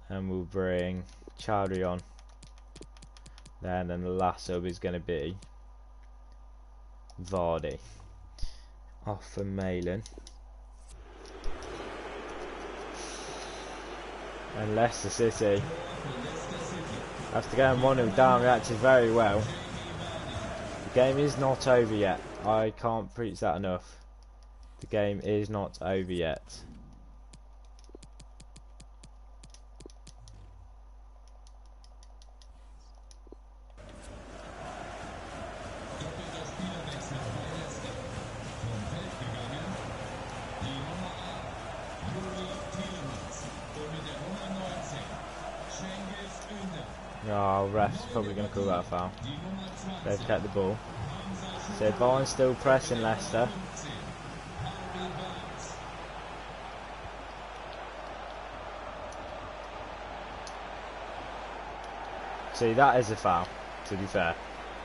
And we'll bring Chowdhury on. And then the last sub is going to be Vardy. off for Malin. And Leicester City, after going 1-0 down, reacted very well. The game is not over yet. I can't preach that enough. The game is not over yet. Oh, ref's probably going to call that a foul. They've kept the ball. So Barnes still pressing Leicester. See, that is a foul, to be fair.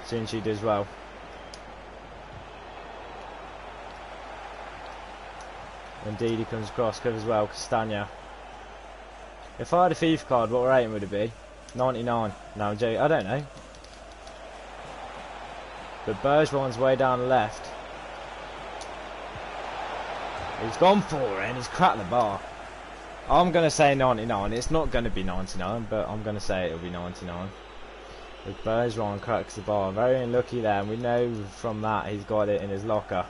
Soon she does well. Indeed, he comes across, covers well, Castagna. If I had a FIFA card, what rating would it be? 99. No, I'm joking. I don't know. But Bergeron's way down the left. He's gone for it and he's cracked the bar. I'm going to say 99. It's not going to be 99, but I'm going to say it'll be 99. But Bergeron cracks the bar. Very unlucky there, and we know from that he's got it in his locker.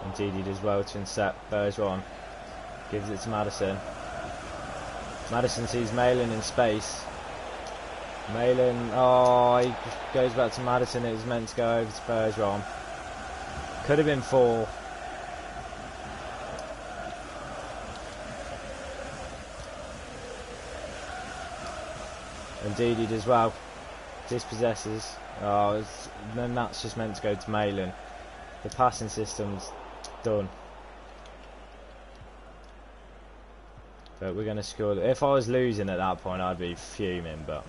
Indeed, he does well to intercept Bergeron. Gives it to Madison. Madison sees Malin in space. Malin, oh, he goes back to Madison. It was meant to go over to Bergeron. Could have been 4. Indeed, he does well. Dispossesses. Oh, then that's just meant to go to Malin. The passing system's done. But we're going to score. If I was losing at that point, I'd be fuming, but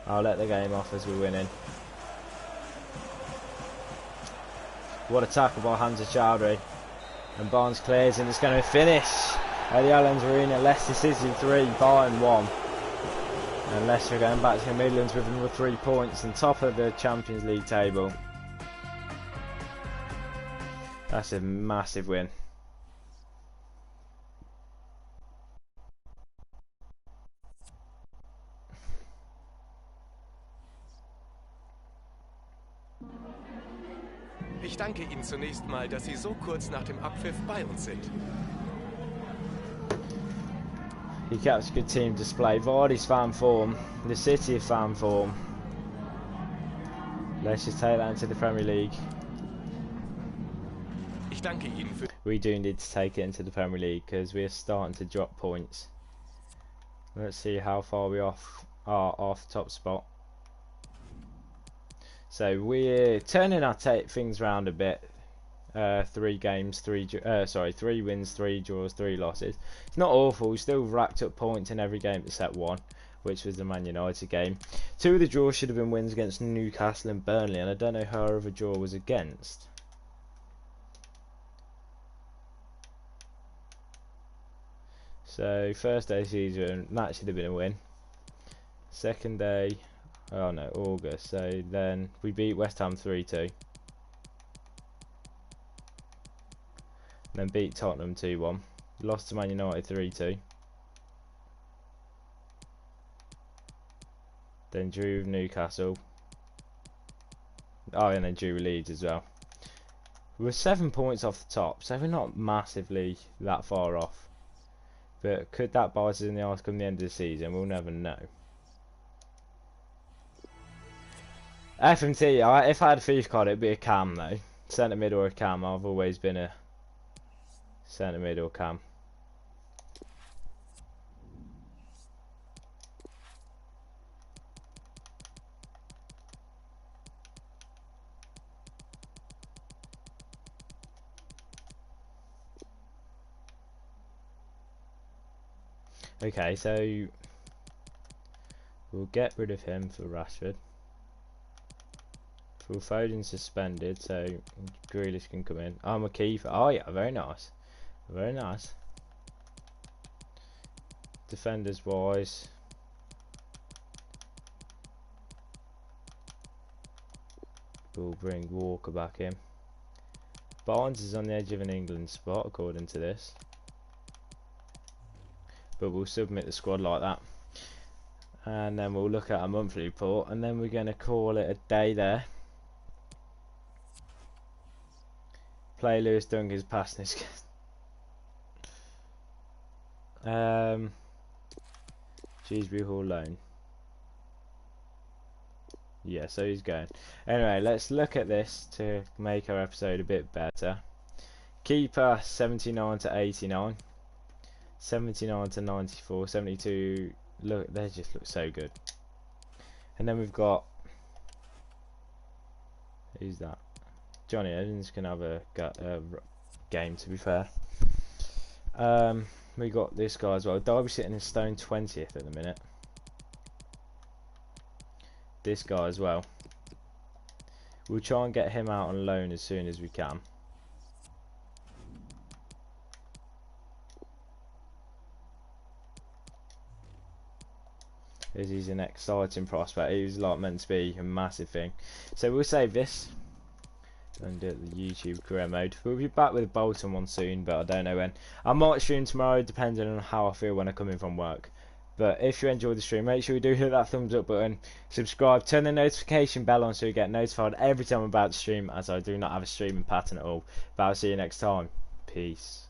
I'll let the game off as we're winning. What a tackle by Hamza Chowdhury. And Barnes clears, and it's going to finish at the Allianz Arena. Leicester City 3, Bayern 1. And Leicester going back to the Midlands with another 3 points and top of the Champions League table. That's a massive win. Ich danke Ihnen zunächst mal, dass Sie so kurz nach dem Abpfiff bei uns sind. He kept a good team display. Vardy's fan form, the City of fan form. Let's just take that into the Premier League. Ich danke Ihnen für We do need to take it into the Premier League because we're starting to drop points. Let's see how far we are off the top spot. So we're turning our things around a bit. 3 games, 3 wins, 3 draws, 3 losses. It's not awful. We still racked up points in every game except 1, which was the Man United game. 2 of the draws should have been wins against Newcastle and Burnley, and I don't know who our other draw was against. So first day of the season, that should have been a win. Second day, oh no, August. So then we beat West Ham 3-2. Then beat Tottenham 2-1. Lost to Man United 3-2. Then drew with Newcastle. Oh, and then drew with Leeds as well. We're 7 points off the top, so we're not massively that far off. But could that bite us in the arse come the end of the season? We'll never know. FMT, if I had a FIFA card, it'd be a cam though. Centre mid or a cam. I've always been a centre mid or cam. Okay, so we'll get rid of him for Rashford. Well, Foden's suspended, so Grealish can come in. I'm a keeper. Oh yeah, very nice. Very nice. Defenders wise. We'll bring Walker back in. Barnes is on the edge of an England spot, according to this. But we'll submit the squad like that. And then we'll look at a monthly report, and then we're going to call it a day there. Play Lewis Duncan's passing his Cheeseby Hall loan. Yeah, so he's going. Anyway, let's look at this to make our episode a bit better. Keeper 79 to 89, 79 to 94, 72. Look, they just look so good. And then we've got, who's that? Johnny Evans can have a game, to be fair. We got this guy as well. Derby sitting in stone 20th at the minute. This guy as well. We'll try and get him out on loan as soon as we can. Because he's an exciting prospect. He was like meant to be a massive thing. So we'll save this and do the YouTube career mode. We'll be back with a Bolton one soon, but I don't know when. I might stream tomorrow, depending on how I feel when I come in from work. But if you enjoyed the stream, make sure you do hit that thumbs up button, subscribe, turn the notification bell on so you get notified every time I'm about to stream, as I do not have a streaming pattern at all. But I'll see you next time. Peace.